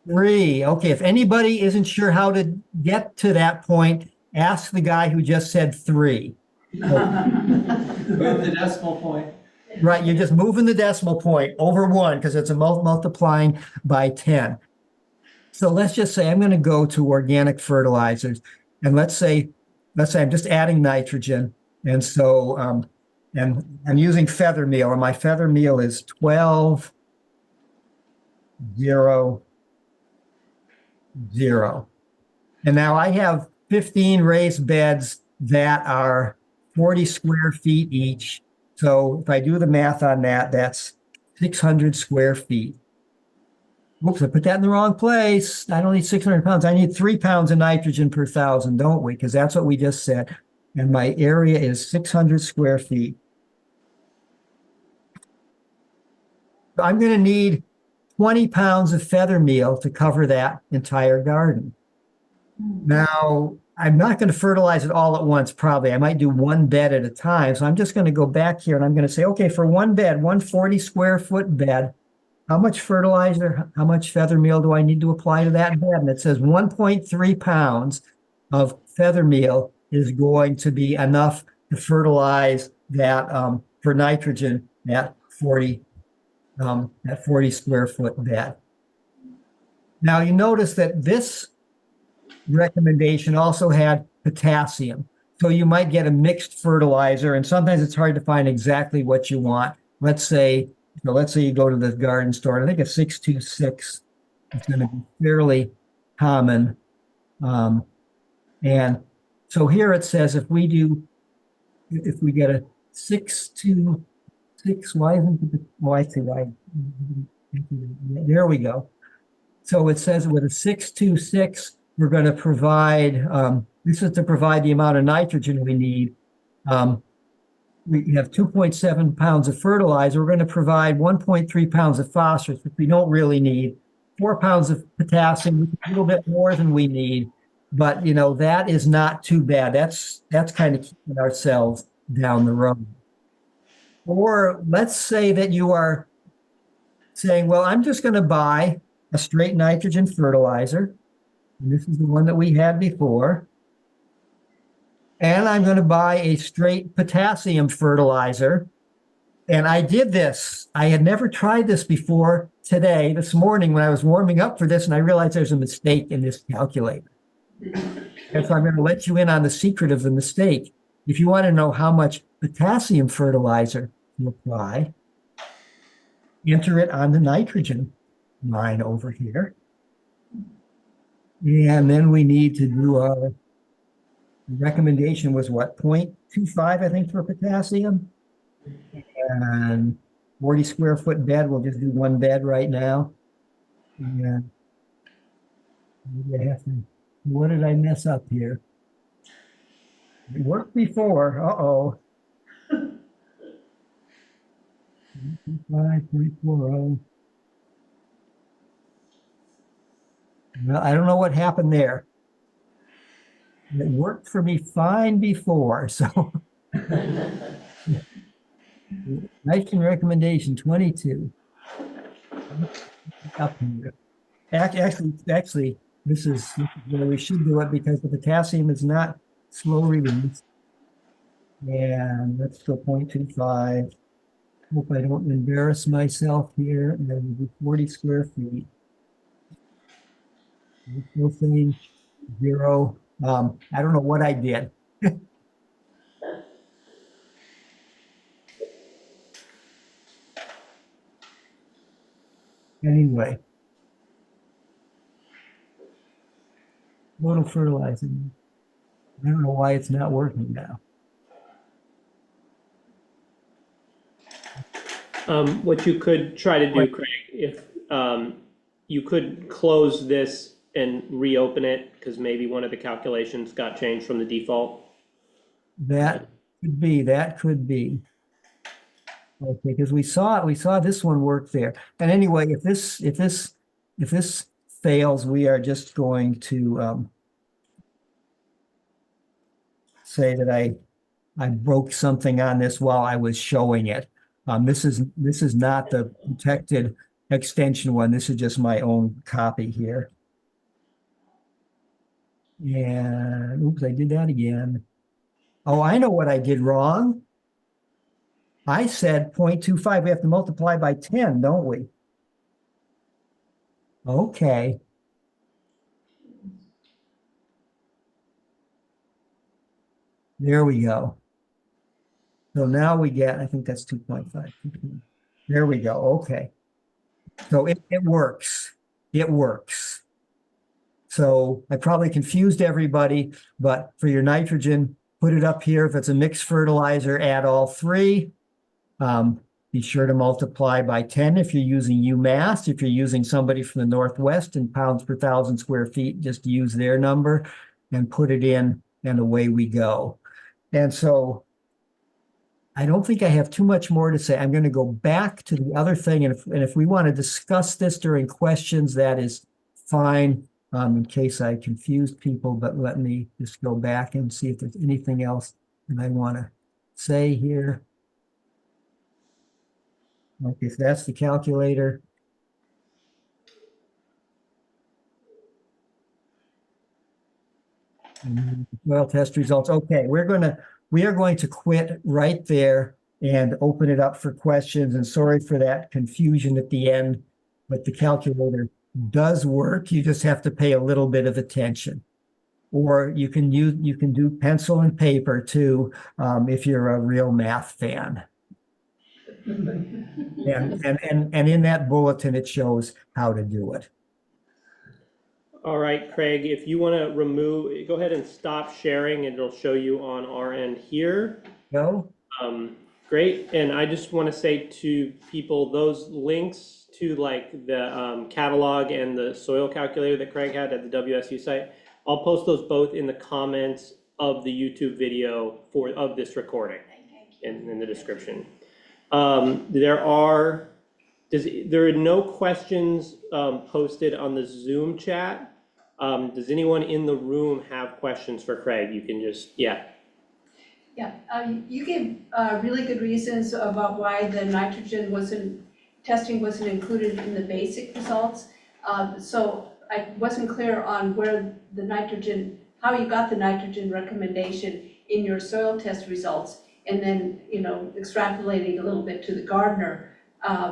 3. Okay, if anybody isn't sure how to get to that point, ask the guy who just said 3. Move the decimal point. Right, you're just moving the decimal point over 1 because it's a multiplying by 10. So let's just say I'm going to go to organic fertilizers, and let's say I'm just adding nitrogen, and so and I'm using feather meal, and my feather meal is 12 0, 0. And now I have 15 raised beds that are 40 square feet each. So if I do the math on that, that's 600 square feet. Oops, I put that in the wrong place. I don't need 600 pounds. I need 3 pounds of nitrogen per thousand, don't we? Because that's what we just said. And my area is 600 square feet. I'm going to need 20 pounds of feather meal to cover that entire garden. Now, I'm not going to fertilize it all at once, probably. I might do one bed at a time. So I'm just going to go back here and I'm going to say, okay, for one bed, 140 square foot bed, how much fertilizer, how much feather meal do I need to apply to that bed? And it says 1.3 pounds of feather meal is going to be enough to fertilize that for nitrogen at 40 square foot bed. Now you notice that this recommendation also had potassium. So you might get a mixed fertilizer, and sometimes it's hard to find exactly what you want. Let's say you go to the garden store, and I think a 626 is going to be fairly common. And so here it says if we get a 626, why isn't it? Oh, I see why. There we go. So it says with a 626, we're going to provide, this is to provide the amount of nitrogen we need. We have 2.7 pounds of fertilizer. We're going to provide 1.3 pounds of phosphorus, which we don't really need. 4 pounds of potassium, which is a little bit more than we need. But, that is not too bad. That's kind of keeping ourselves down the road. Or let's say that you are saying, well, I'm just going to buy a straight nitrogen fertilizer. And this is the one that we had before. And I'm going to buy a straight potassium fertilizer. And I did this. I had never tried this before this morning when I was warming up for this, and I realized there's a mistake in this calculator. And so I'm going to let you in on the secret of the mistake. If you want to know how much potassium fertilizer to apply, enter it on the nitrogen line over here. And then we need to do the recommendation was what, 0.25, I think, for potassium. And 40 square foot bed, we'll just do one bed right now. And maybe I have to, what did I mess up here? It worked before, uh-oh. 5.40. Well, I don't know what happened there. It worked for me fine before, so. Nitrogen recommendation 22. Up here. Actually, this is where we should do it because the potassium is not slow release. And let's go 0.25. Hope I don't embarrass myself here. And then we do 40 square feet. We'll say 0. I don't know what I did. Anyway. Total fertilizing. I don't know why it's not working now. What you could try to do, Craig, if you could close this and reopen it, because maybe one of the calculations got changed from the default. That could be. Okay, because we saw this one work there. And anyway, if this fails, we are just going to say that I broke something on this while I was showing it. This is not the protected extension one. This is just my own copy here. And oops, I did that again. Oh, I know what I did wrong. I said 0.25. We have to multiply by 10, don't we? Okay. There we go. So now we get, I think that's 2.5. There we go. Okay. So it works. It works. So I probably confused everybody, but for your nitrogen, put it up here. If it's a mixed fertilizer, add all three. Be sure to multiply by 10 if you're using UMass. If you're using somebody from the Northwest in pounds per 1,000 square feet, just use their number and put it in, and away we go. And so I don't think I have too much more to say. I'm going to go back to the other thing. And if we want to discuss this during questions, that is fine, in case I confused people. But let me just go back and see if there's anything else that I want to say here. Okay, so that's the calculator. And soil test results. Okay, we are going to quit right there and open it up for questions. And sorry for that confusion at the end, but the calculator does work. You just have to pay a little bit of attention. Or you can do pencil and paper too, if you're a real math fan. And in that bulletin, it shows how to do it. All right, Craig, if you want to go ahead and stop sharing, and it'll show you on our end here. No? Great. And I just want to say to people, those links to like the catalog and the soil calculator that Craig had at the WSU site, I'll post those both in the comments of the YouTube video of this recording in the description. There are no questions posted on the Zoom chat. Does anyone in the room have questions for Craig? You can just, yeah. Yeah, you gave really good reasons about why the nitrogen testing wasn't included in the basic results. So I wasn't clear on where the nitrogen, how you got the nitrogen recommendation in your soil test results, and then, extrapolating a little bit to the gardener,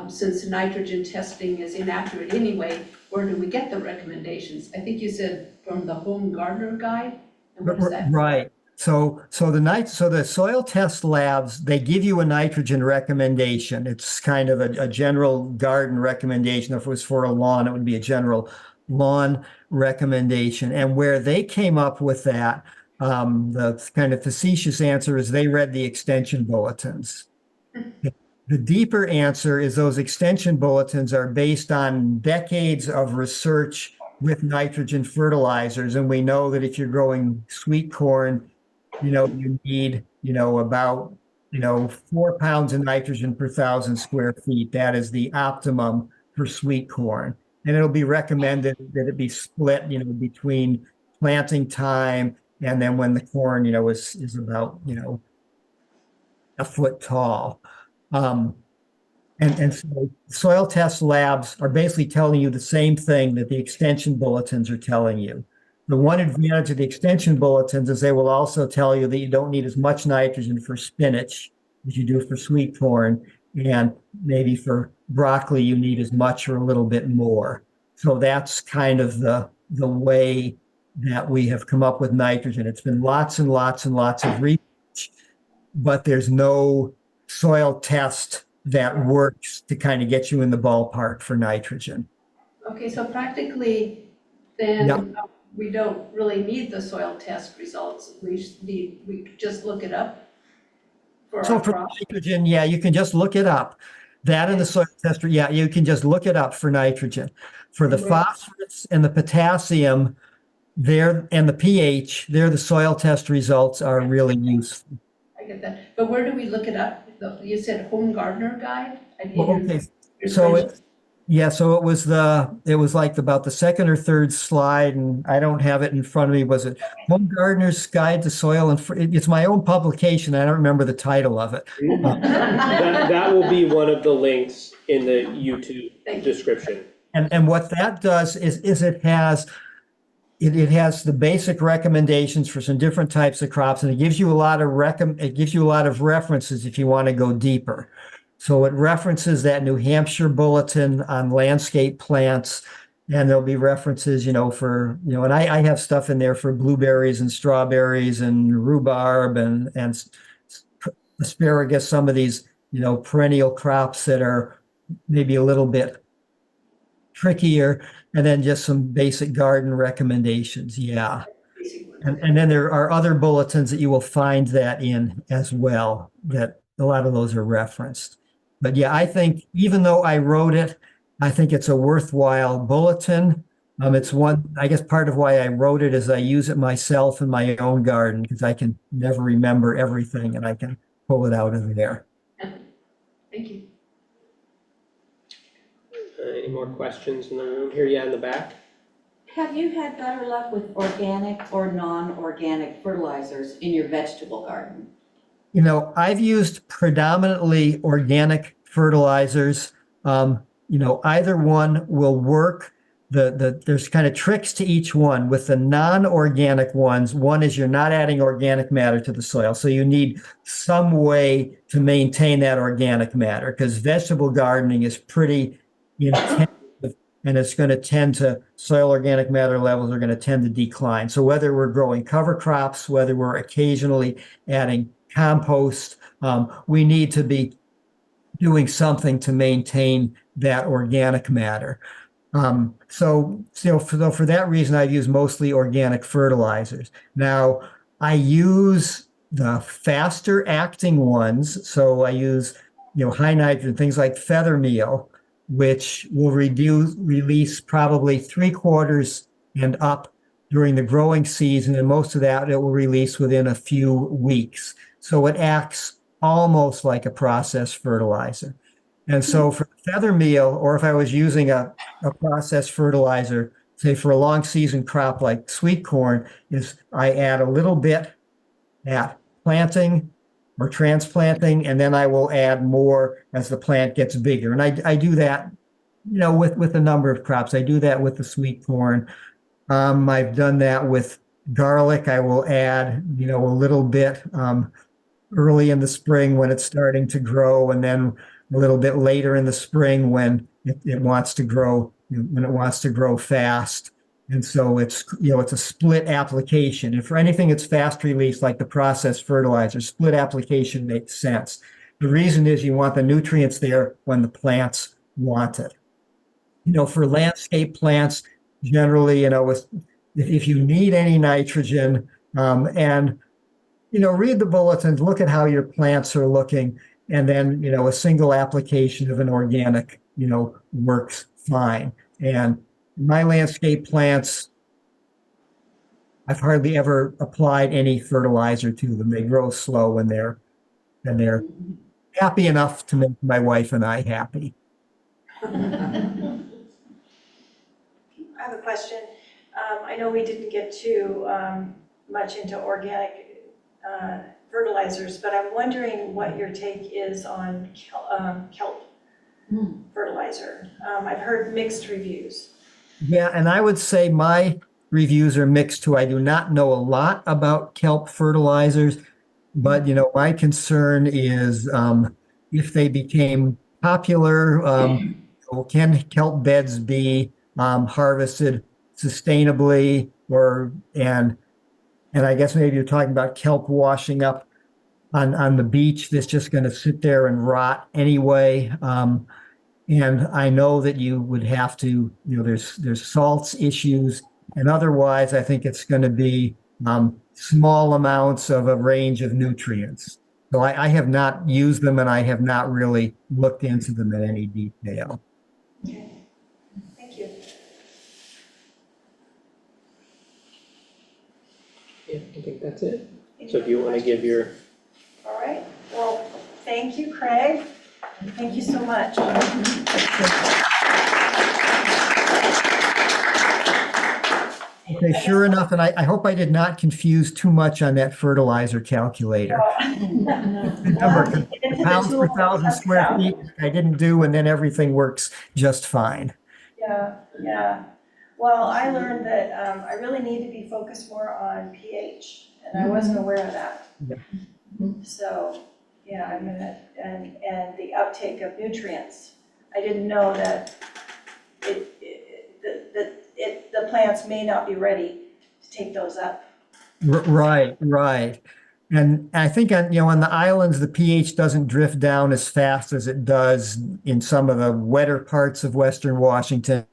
since nitrogen testing is inaccurate anyway, where do we get the recommendations? I think you said from the home gardener guide. And what is that? Right. So the soil test labs, they give you a nitrogen recommendation. It's kind of a general garden recommendation. If it was for a lawn, it would be a general lawn recommendation. And where they came up with that, the kind of facetious answer is they read the extension bulletins. The deeper answer is those extension bulletins are based on decades of research with nitrogen fertilizers. And we know that if you're growing sweet corn, you need, about, 4 pounds of nitrogen per 1,000 square feet. That is the optimum for sweet corn. And it'll be recommended that it be split, between planting time and then when the corn, is about, a foot tall. And so soil test labs are basically telling you the same thing that the extension bulletins are telling you. The one advantage of the extension bulletins is they will also tell you that you don't need as much nitrogen for spinach as you do for sweet corn, and maybe for broccoli you need as much or a little bit more. So that's kind of the way that we have come up with nitrogen. It's been lots and lots and lots of research, but there's no soil test that works to kind of get you in the ballpark for nitrogen. Okay, so practically then Yep. We don't really need the soil test results. We just look it up for So our for crop. nitrogen, yeah, you can just look it up. That and the soil tester, yeah, you can just look it up for nitrogen. For the phosphorus and the potassium, and the pH, the soil test results are really useful. I get that. But where do we look it up? You said home gardener guide? Well, okay, so it was like about the second or third slide, and I don't have it in front of me. Was it Home Gardener's Guide to Soil and it's my own publication. I don't remember the title of it. That will be one of the links in the YouTube description. And what that does is it has the basic recommendations for some different types of crops, and it gives you a lot of references if you want to go deeper. So it references that New Hampshire bulletin on landscape plants, and there'll be references, for, and I have stuff in there for blueberries and strawberries and rhubarb and asparagus, some of these, perennial crops that are maybe a little bit trickier, and then just some basic garden recommendations. Yeah. Basic ones. And then there are other bulletins that you will find that in as well, that a lot of those are referenced. But yeah, I think even though I wrote it, I think it's a worthwhile bulletin. It's one, I guess part of why I wrote it is I use it myself in my own garden because I can never remember everything and I can pull it out of there. Thank you. Any more questions in the room here? Yeah, in the back. Have you had better luck with organic or non-organic fertilizers in your vegetable garden? You know, I've used predominantly organic fertilizers. Either one will work. There's kind of tricks to each one. With the non-organic ones, one is you're not adding organic matter to the soil. So you need some way to maintain that organic matter because vegetable gardening is pretty intensive and it's going to tend to, soil organic matter levels are going to tend to decline. So whether we're growing cover crops, whether we're occasionally adding compost, we need to be doing something to maintain that organic matter. So for that reason, I use mostly organic fertilizers. Now, I use the faster acting ones. So I use, high nitrogen, things like feather meal, which will release probably 3/4 and up during the growing season. And most of that it will release within a few weeks. So it acts almost like a processed fertilizer. And so for feather meal, or if I was using a processed fertilizer, say for a long season crop like sweet corn, is I add a little bit at planting or transplanting, and then I will add more as the plant gets bigger. And I do that, with a number of crops. I do that with the sweet corn. I've done that with garlic. I will add, a little bit early in the spring when it's starting to grow, and then a little bit later in the spring when it wants to grow, when it wants to grow fast. And so it's a split application. And for anything that's fast release, like the processed fertilizer, split application makes sense. The reason is you want the nutrients there when the plants want it. For landscape plants, generally, if you need any nitrogen, and read the bulletins, look at how your plants are looking, and then a single application of an organic works fine. And my landscape plants, I've hardly ever applied any fertilizer to them. They grow slow and they're happy enough to make my wife and I happy. I have a question. I know we didn't get too much into organic fertilizers, but I'm wondering what your take is on kelp fertilizer. I've heard mixed reviews. Yeah, and I would say my reviews are mixed too. I do not know a lot about kelp fertilizers, but my concern is if they became popular, can kelp beds be harvested sustainably, and I guess maybe you're talking about kelp washing up on the beach that's just going to sit there and rot anyway. And I know that you would have to, there's salts issues, and otherwise I think it's going to be small amounts of a range of nutrients. So I have not used them and I have not really looked into them in any detail. Okay, thank you. Yeah, I think that's it. So if you want to give your... All right, well, thank you, Craig. Thank you so much. Okay, sure enough, and I hope I did not confuse too much on that fertilizer calculator. Number, pounds per 1,000 square feet, I didn't do, and then everything works just fine. Yeah. Well, I learned that I really need to be focused more on pH, and I wasn't aware of that. Yeah. So, yeah, I'm gonna, and the uptake of nutrients. I didn't know that the plants may not be ready to take those up. Right. And I think on the islands, the pH doesn't drift down as fast as it does in some of the wetter parts of Western Washington.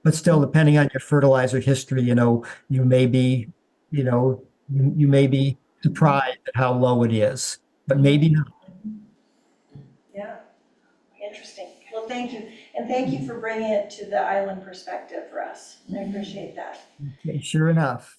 But still, depending on your fertilizer history, you may be, you may be surprised at how low it is, but maybe not. Yeah, interesting. Well, thank you. And thank you for bringing it to the island perspective for us. I appreciate that. Okay, sure enough.